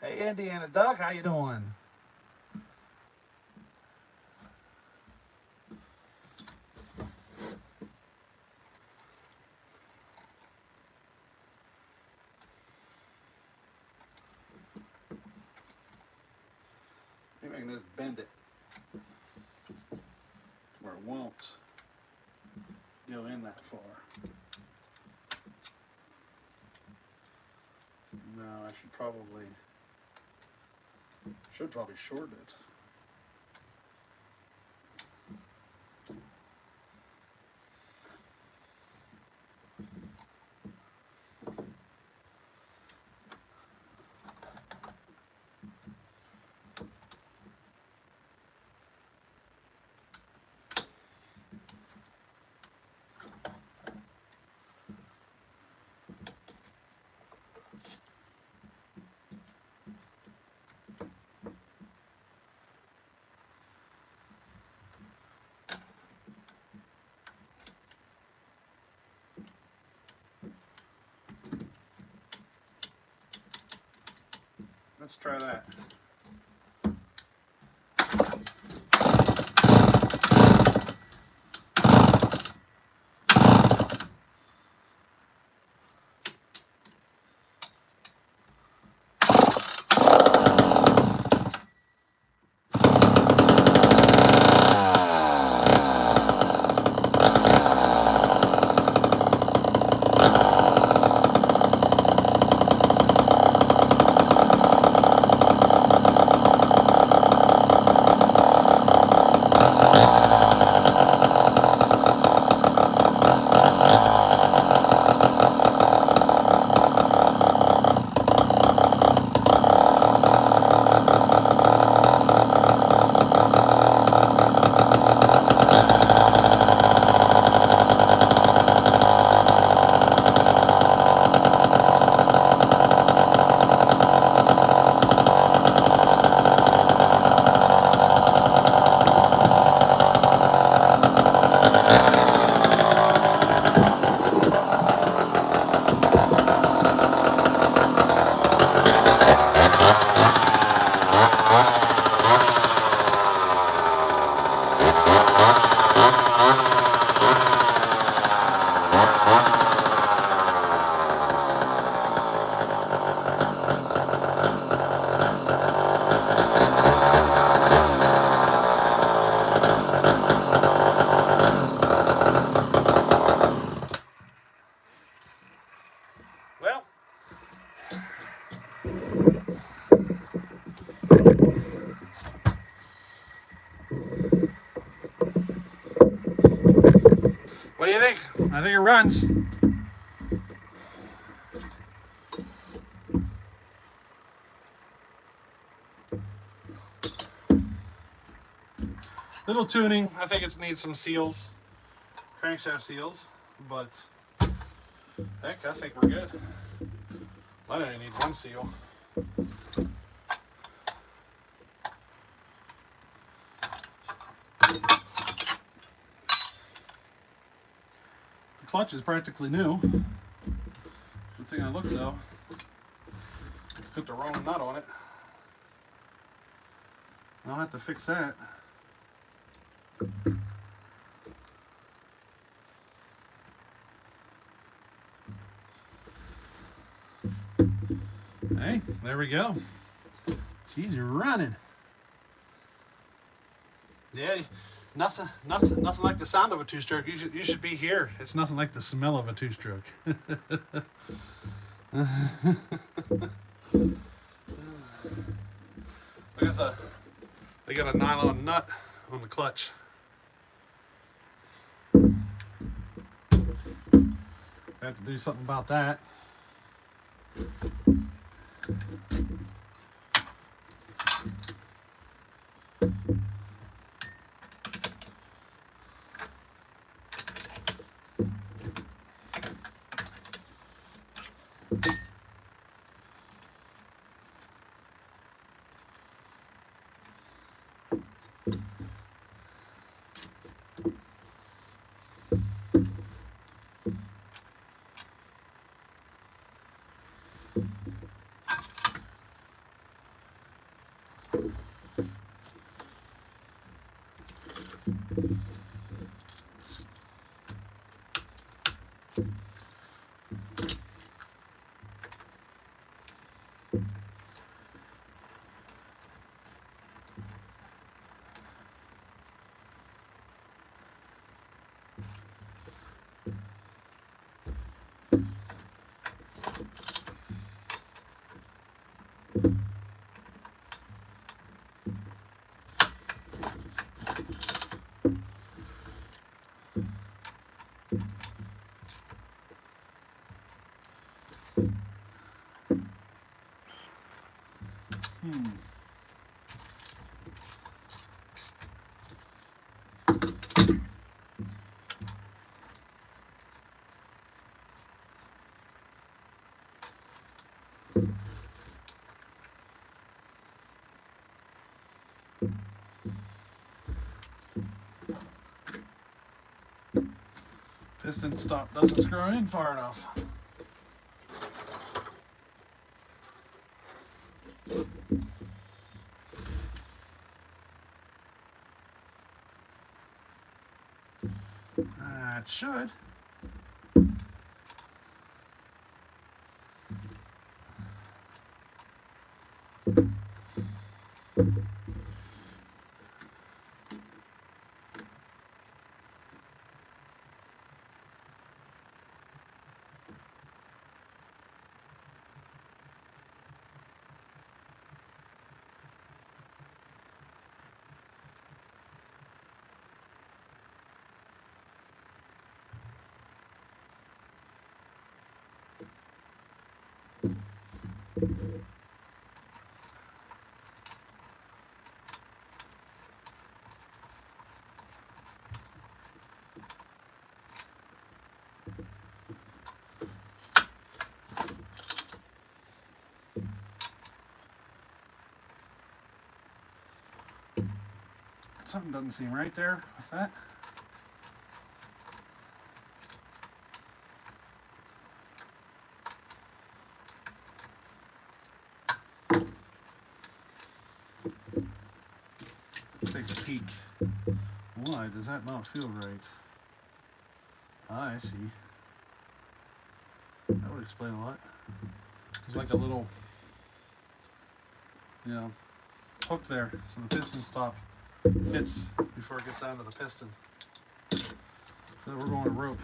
Hey, Indiana Duck, how you doing? Maybe I can just bend it where it won't go in that far. No, I should probably shorten it. Let's try that. I think it runs. Little tuning. I think it needs some seals, crankshaft seals, but heck, I think we're good. I only need one seal. The clutch is practically new. Good thing I looked though. Put the wrong nut on it. I'll have to fix that. Hey, there we go. She's running. Yeah, nothing like the sound of a two-stroke. You should be here. It's nothing like the smell of a two-stroke. Look at they got a nylon nut on the clutch. I have to do something about that. Piston stop doesn't screw in far enough. It should. Something doesn't seem right there with that. Let's take a peek. Why does that not feel right? Ah, I see. That would explain a lot. There's like a little, hook there, so the piston stop hits before it gets down to the piston. So we're going to rope.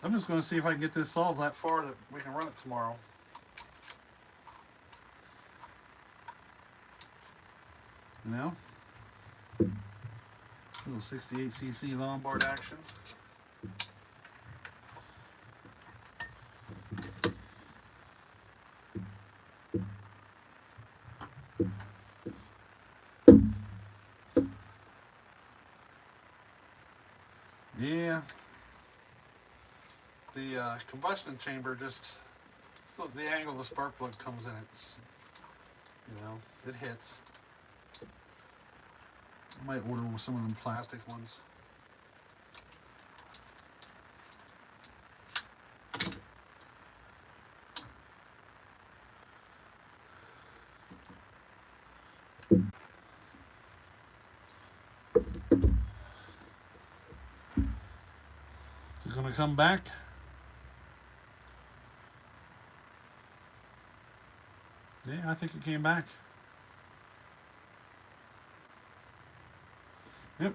I'm just going to see if I can get this solved that far that we can run it tomorrow. You know? Little 68cc Lombard action. Yeah. The combustion chamber just, the angle the spark plug comes in, it's, you know, it hits. I might order some of them plastic ones. Is it going to come back? Yeah, I think it came back. Yep.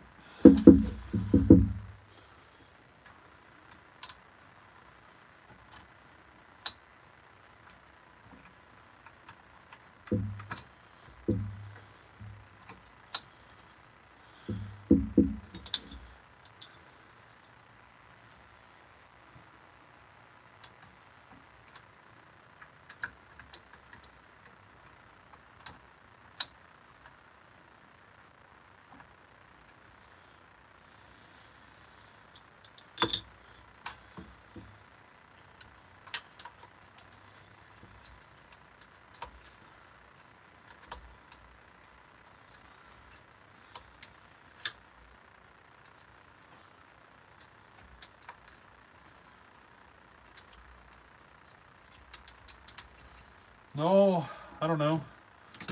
No, I don't know.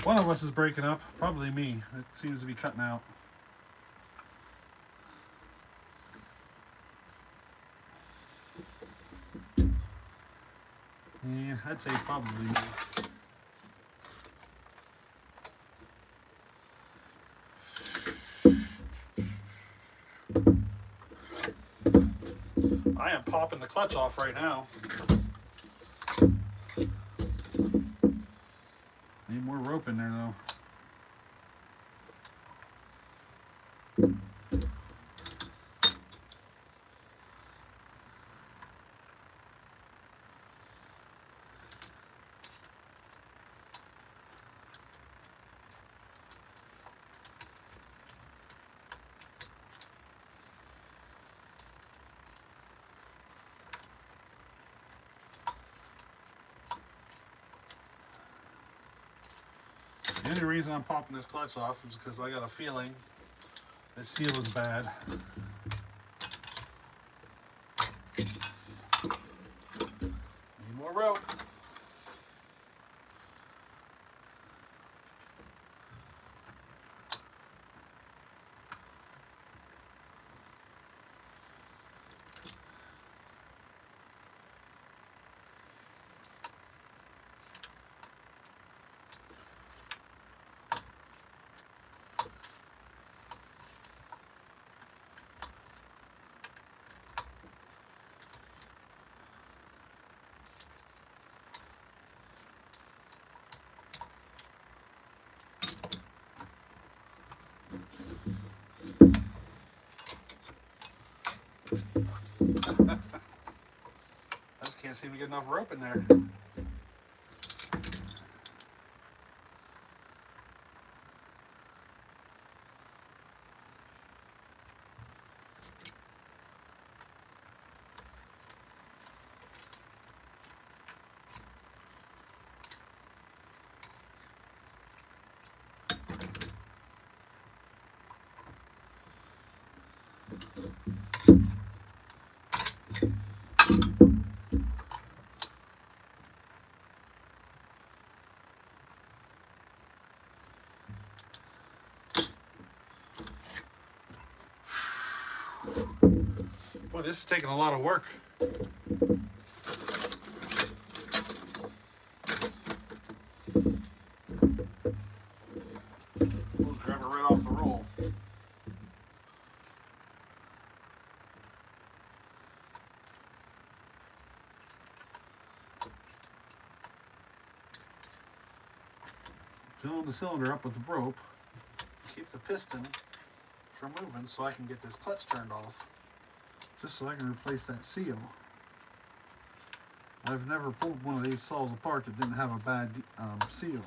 One of us is breaking up. Probably me. It seems to be cutting out. Yeah, I'd say probably me. I am popping the clutch off right now. Need more rope in there though. The only reason I'm popping this clutch off is because I got a feeling this seal is bad. Need more rope. I just can't seem to get enough rope in there. Boy, this is taking a lot of work. We'll grab it right off the roll. filling the cylinder up with rope, keep the piston from moving so I can get this clutch turned off, just so I can replace that seal. I've never pulled one of these saws apart that didn't have a bad seal.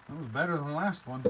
That was better than the last one.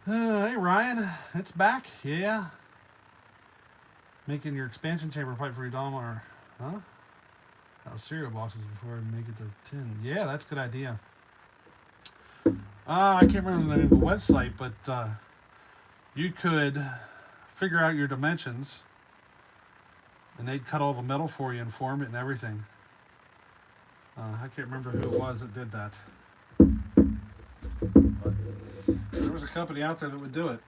Hey Ryan, it's back. Yeah. Making your expansion chamber pipe for your Lombard. Huh? How cereal boxes before I make it to tin. Yeah, that's a good idea. I can't remember the name of the website, but you could figure out your dimensions and they'd cut all the metal for you and form it and everything. I can't remember who it was that did that. But there was a company out there that would do it.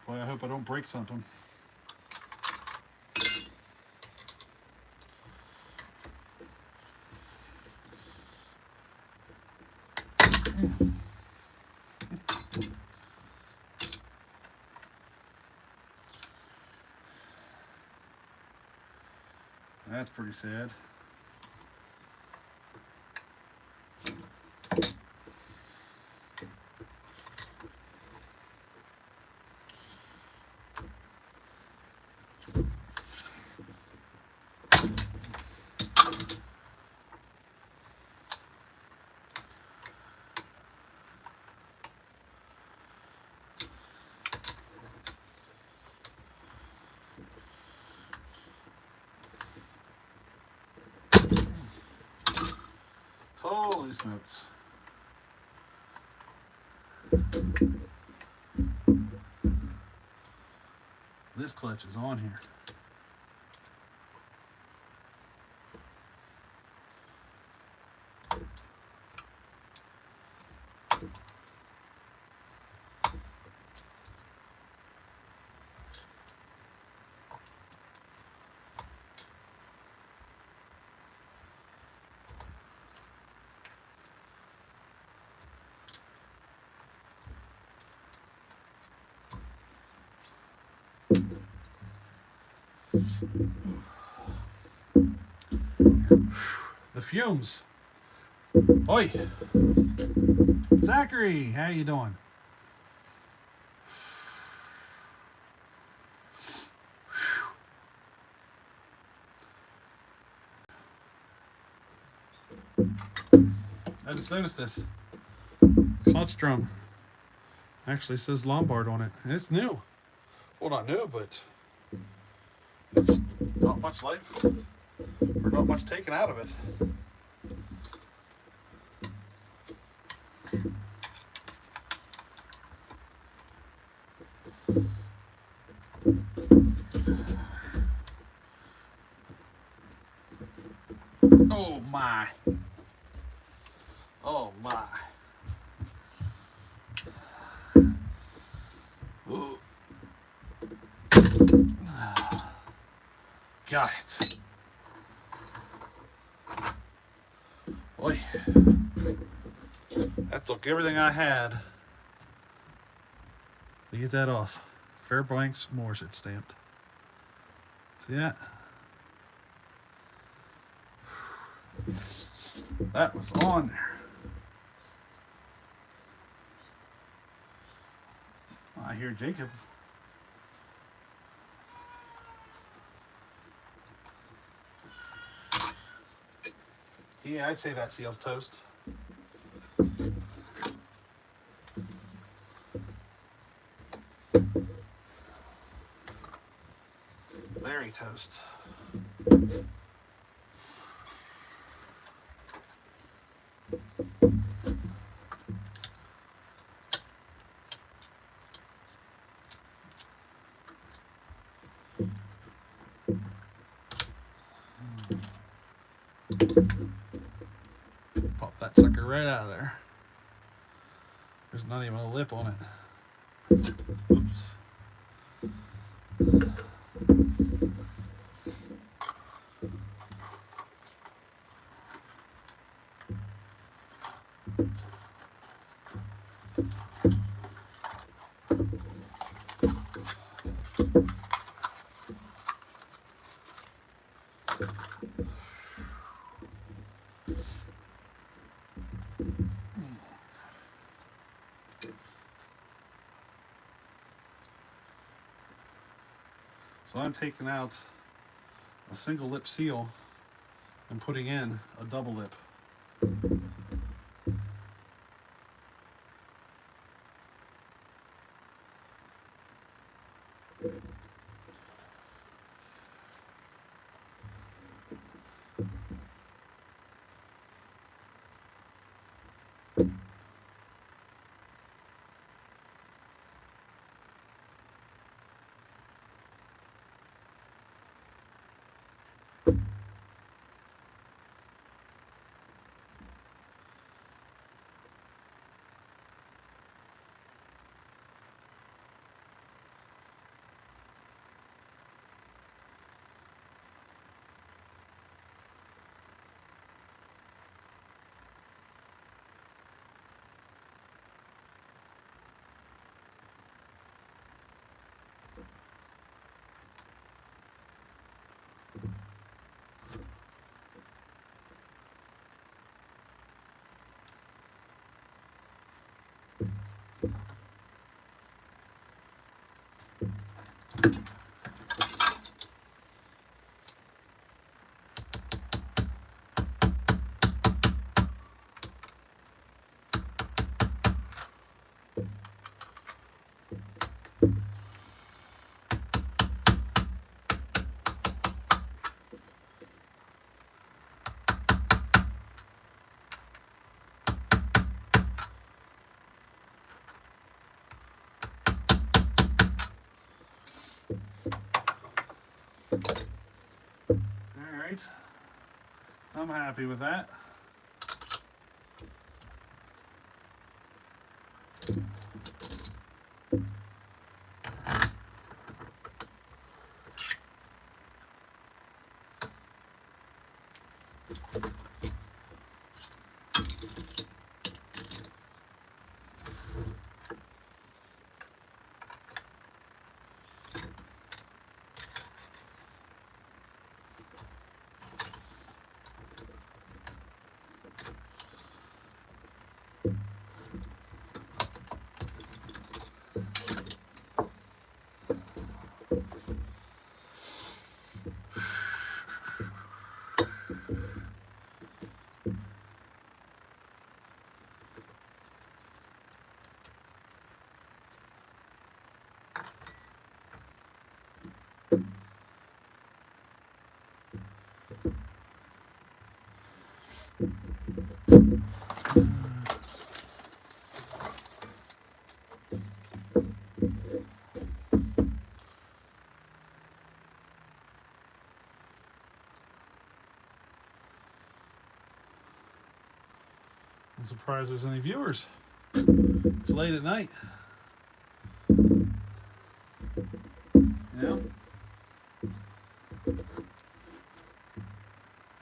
Boy, I hope I don't break something. That's pretty sad. Holy smokes. This clutch is on here. The fumes. Oi. Zachary, how you doing? I just noticed this. Clutch drum actually says Lombard on it. And it's new. Well, not new, but it's not much life or not much taken out of it. Oh my. Oh my. Got it. Boy, that took everything I had to get that off. Fairbanks Morse, it's stamped. See that? That was on there. I hear Jacob. Yeah, I'd say that seal's toast. Very toast. Pop that sucker right out of there. There's not even a lip on it. Oops. So I'm taking out a single lip seal and putting in a double lip. Alright, I'm happy with that. I'm surprised there's any viewers. It's late at night. You know?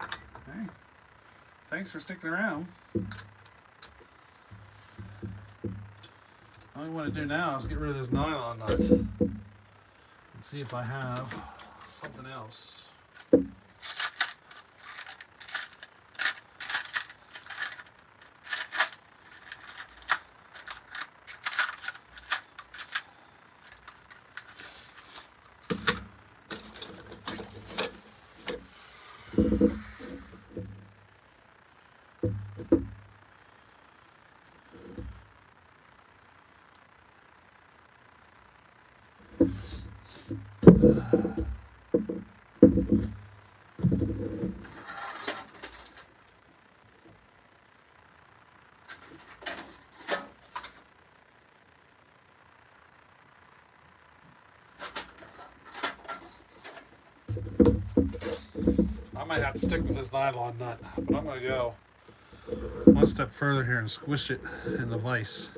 Hey, thanks for sticking around. All I want to do now is get rid of this nylon nut and see if I have something else. I might have to stick with this nylon nut, but I'm going to go one step further here and squish it in the vise.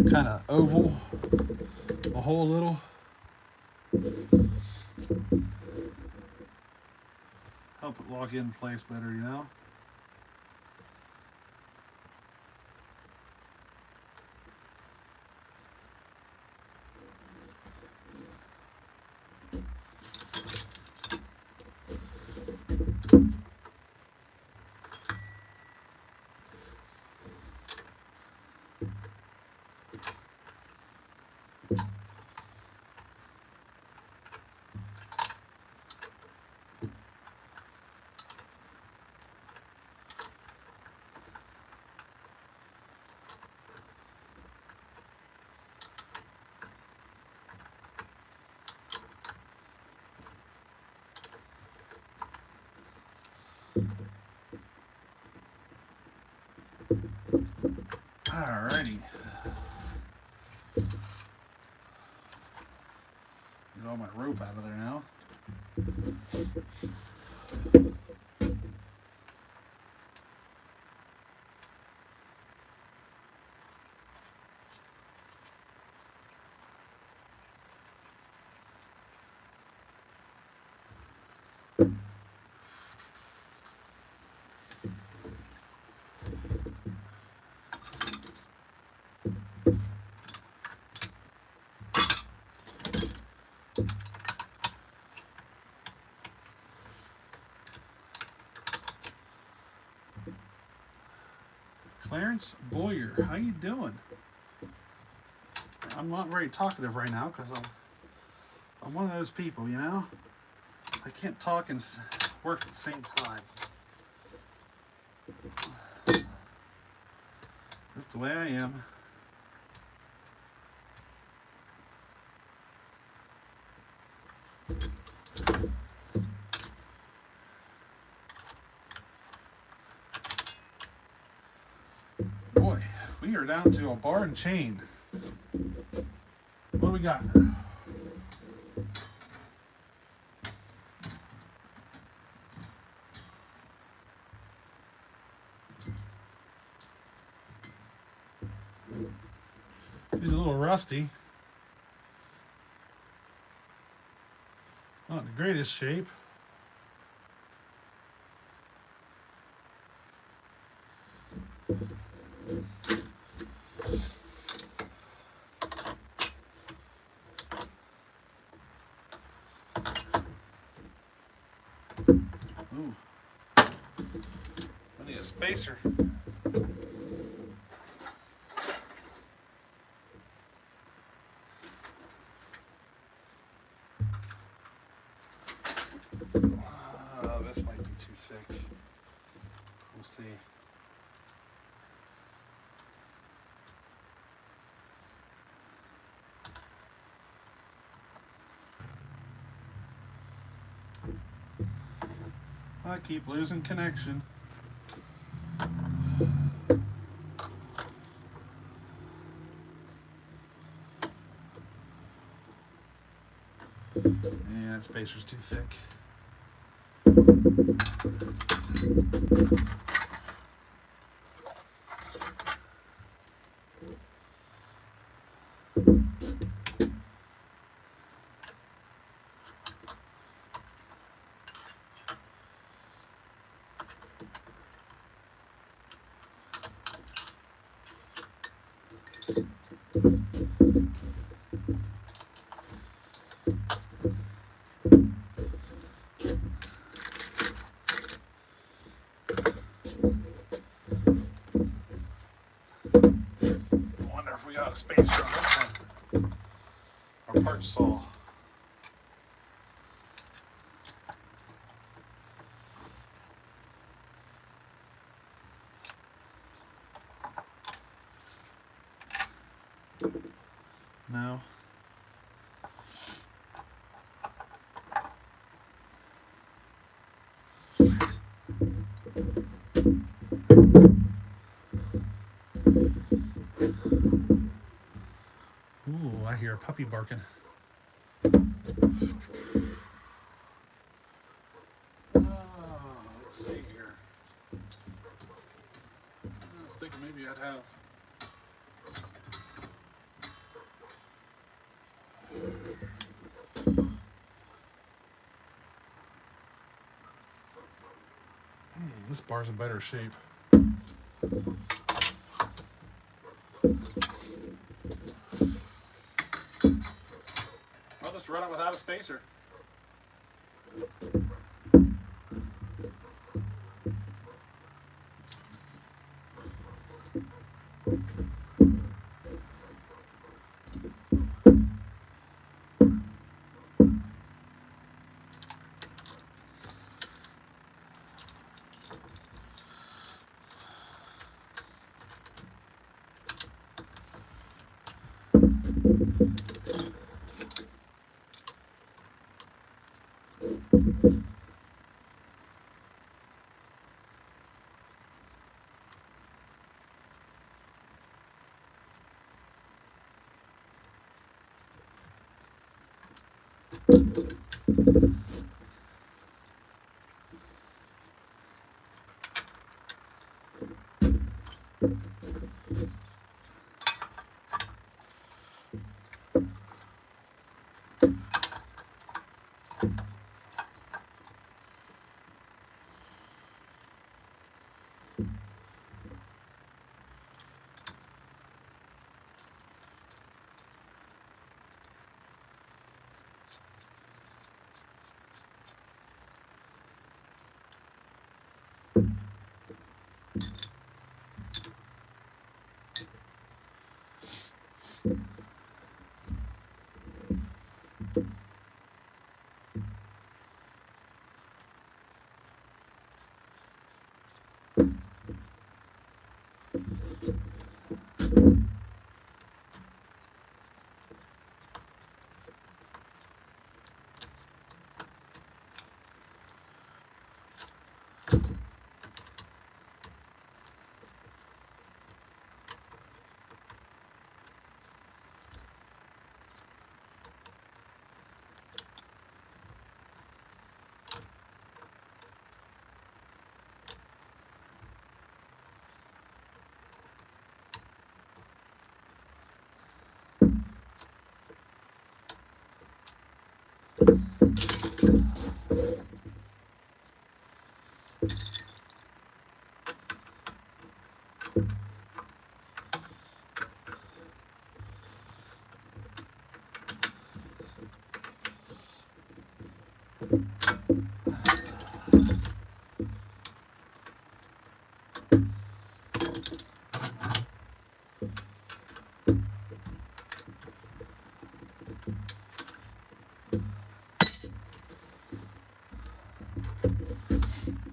Kind of oval the hole a little. Help it lock in place better, you know? Alrighty. Get all my rope out of there now. Clarence Boyer, how you doing? I'm not very talkative right now because I'm one of those people, you know? I can't talk and work at the same time. Just the way I am. Boy, we are down to a bar and chain. What do we got? He's a little rusty. Not in the greatest shape. Ooh. I need a spacer. This might be too thick. We'll see. I keep losing connection. Yeah, that spacer's too thick. I wonder if we got a spacer on this one. Our part saw. No. Ooh, I hear a puppy barking. Let's see here. I was thinking maybe I'd have. This bar's in better shape. I'll just run it without a spacer.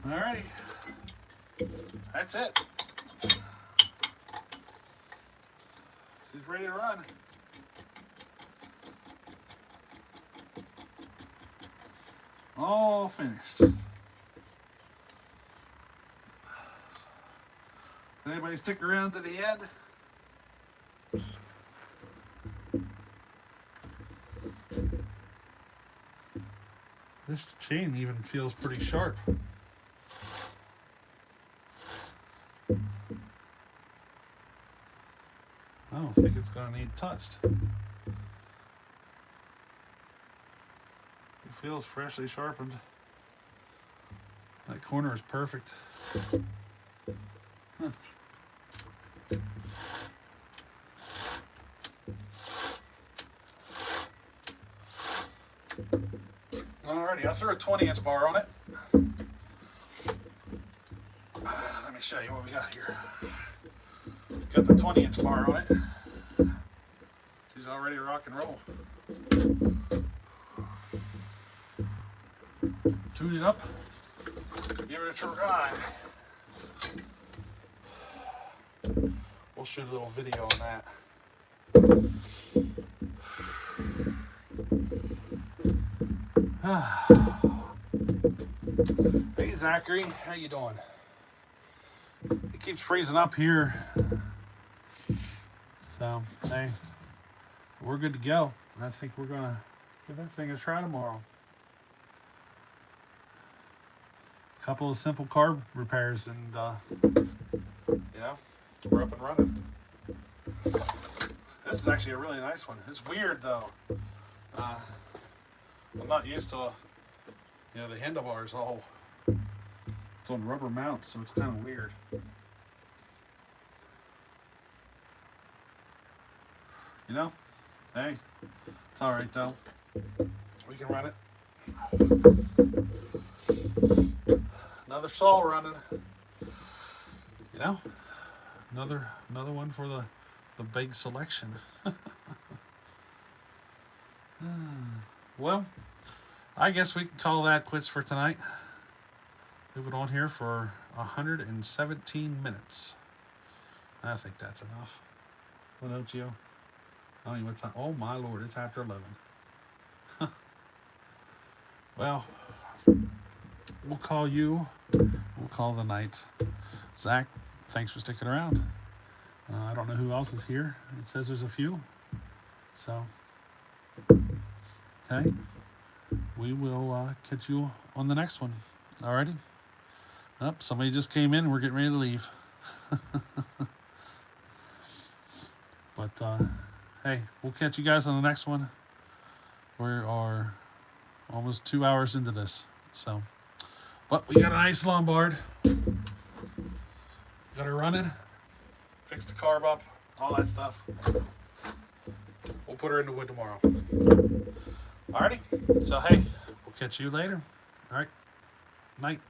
Alrighty. That's it. She's ready to run. All finished. Does anybody stick around to the end? This chain even feels pretty sharp. I don't think it's going to need touched. It feels freshly sharpened. That corner is perfect. Huh. Alrighty, I threw a 20-inch bar on it. Let me show you what we got here. Got the 20-inch bar on it. She's already rock and roll. Tune it up. Give it a try. We'll shoot a little video on that. Hey Zachary, how you doing? It keeps freezing up here. So, hey, we're good to go. I think we're gonna give that thing a try tomorrow. A couple of simple carb repairs and yeah, we're up and running. This is actually a really nice one. It's weird though. I'm not used to, the handlebars all, it's on rubber mount, so it's kind of weird. Hey, it's all right though. We can run it. Another saw running. Another one for the big selection. Well, I guess we can call that quits for tonight. We've been on here for 117 minutes. I think that's enough. What else, Gio? I don't even know what time. Oh my lord, it's after 11. Well, we'll call you. We'll call the night. Zach, thanks for sticking around. I don't know who else is here. It says there's a few. So, okay. We will catch you on the next one. Alrighty? Somebody just came in and we're getting ready to leave. But, hey, we'll catch you guys on the next one. We are almost 2 hours into this. So, but we got a nice Lombard. Got her running. Fixed the carb up. All that stuff. We'll put her in the wood tomorrow. Alrighty. So, hey, we'll catch you later. Alright. Night.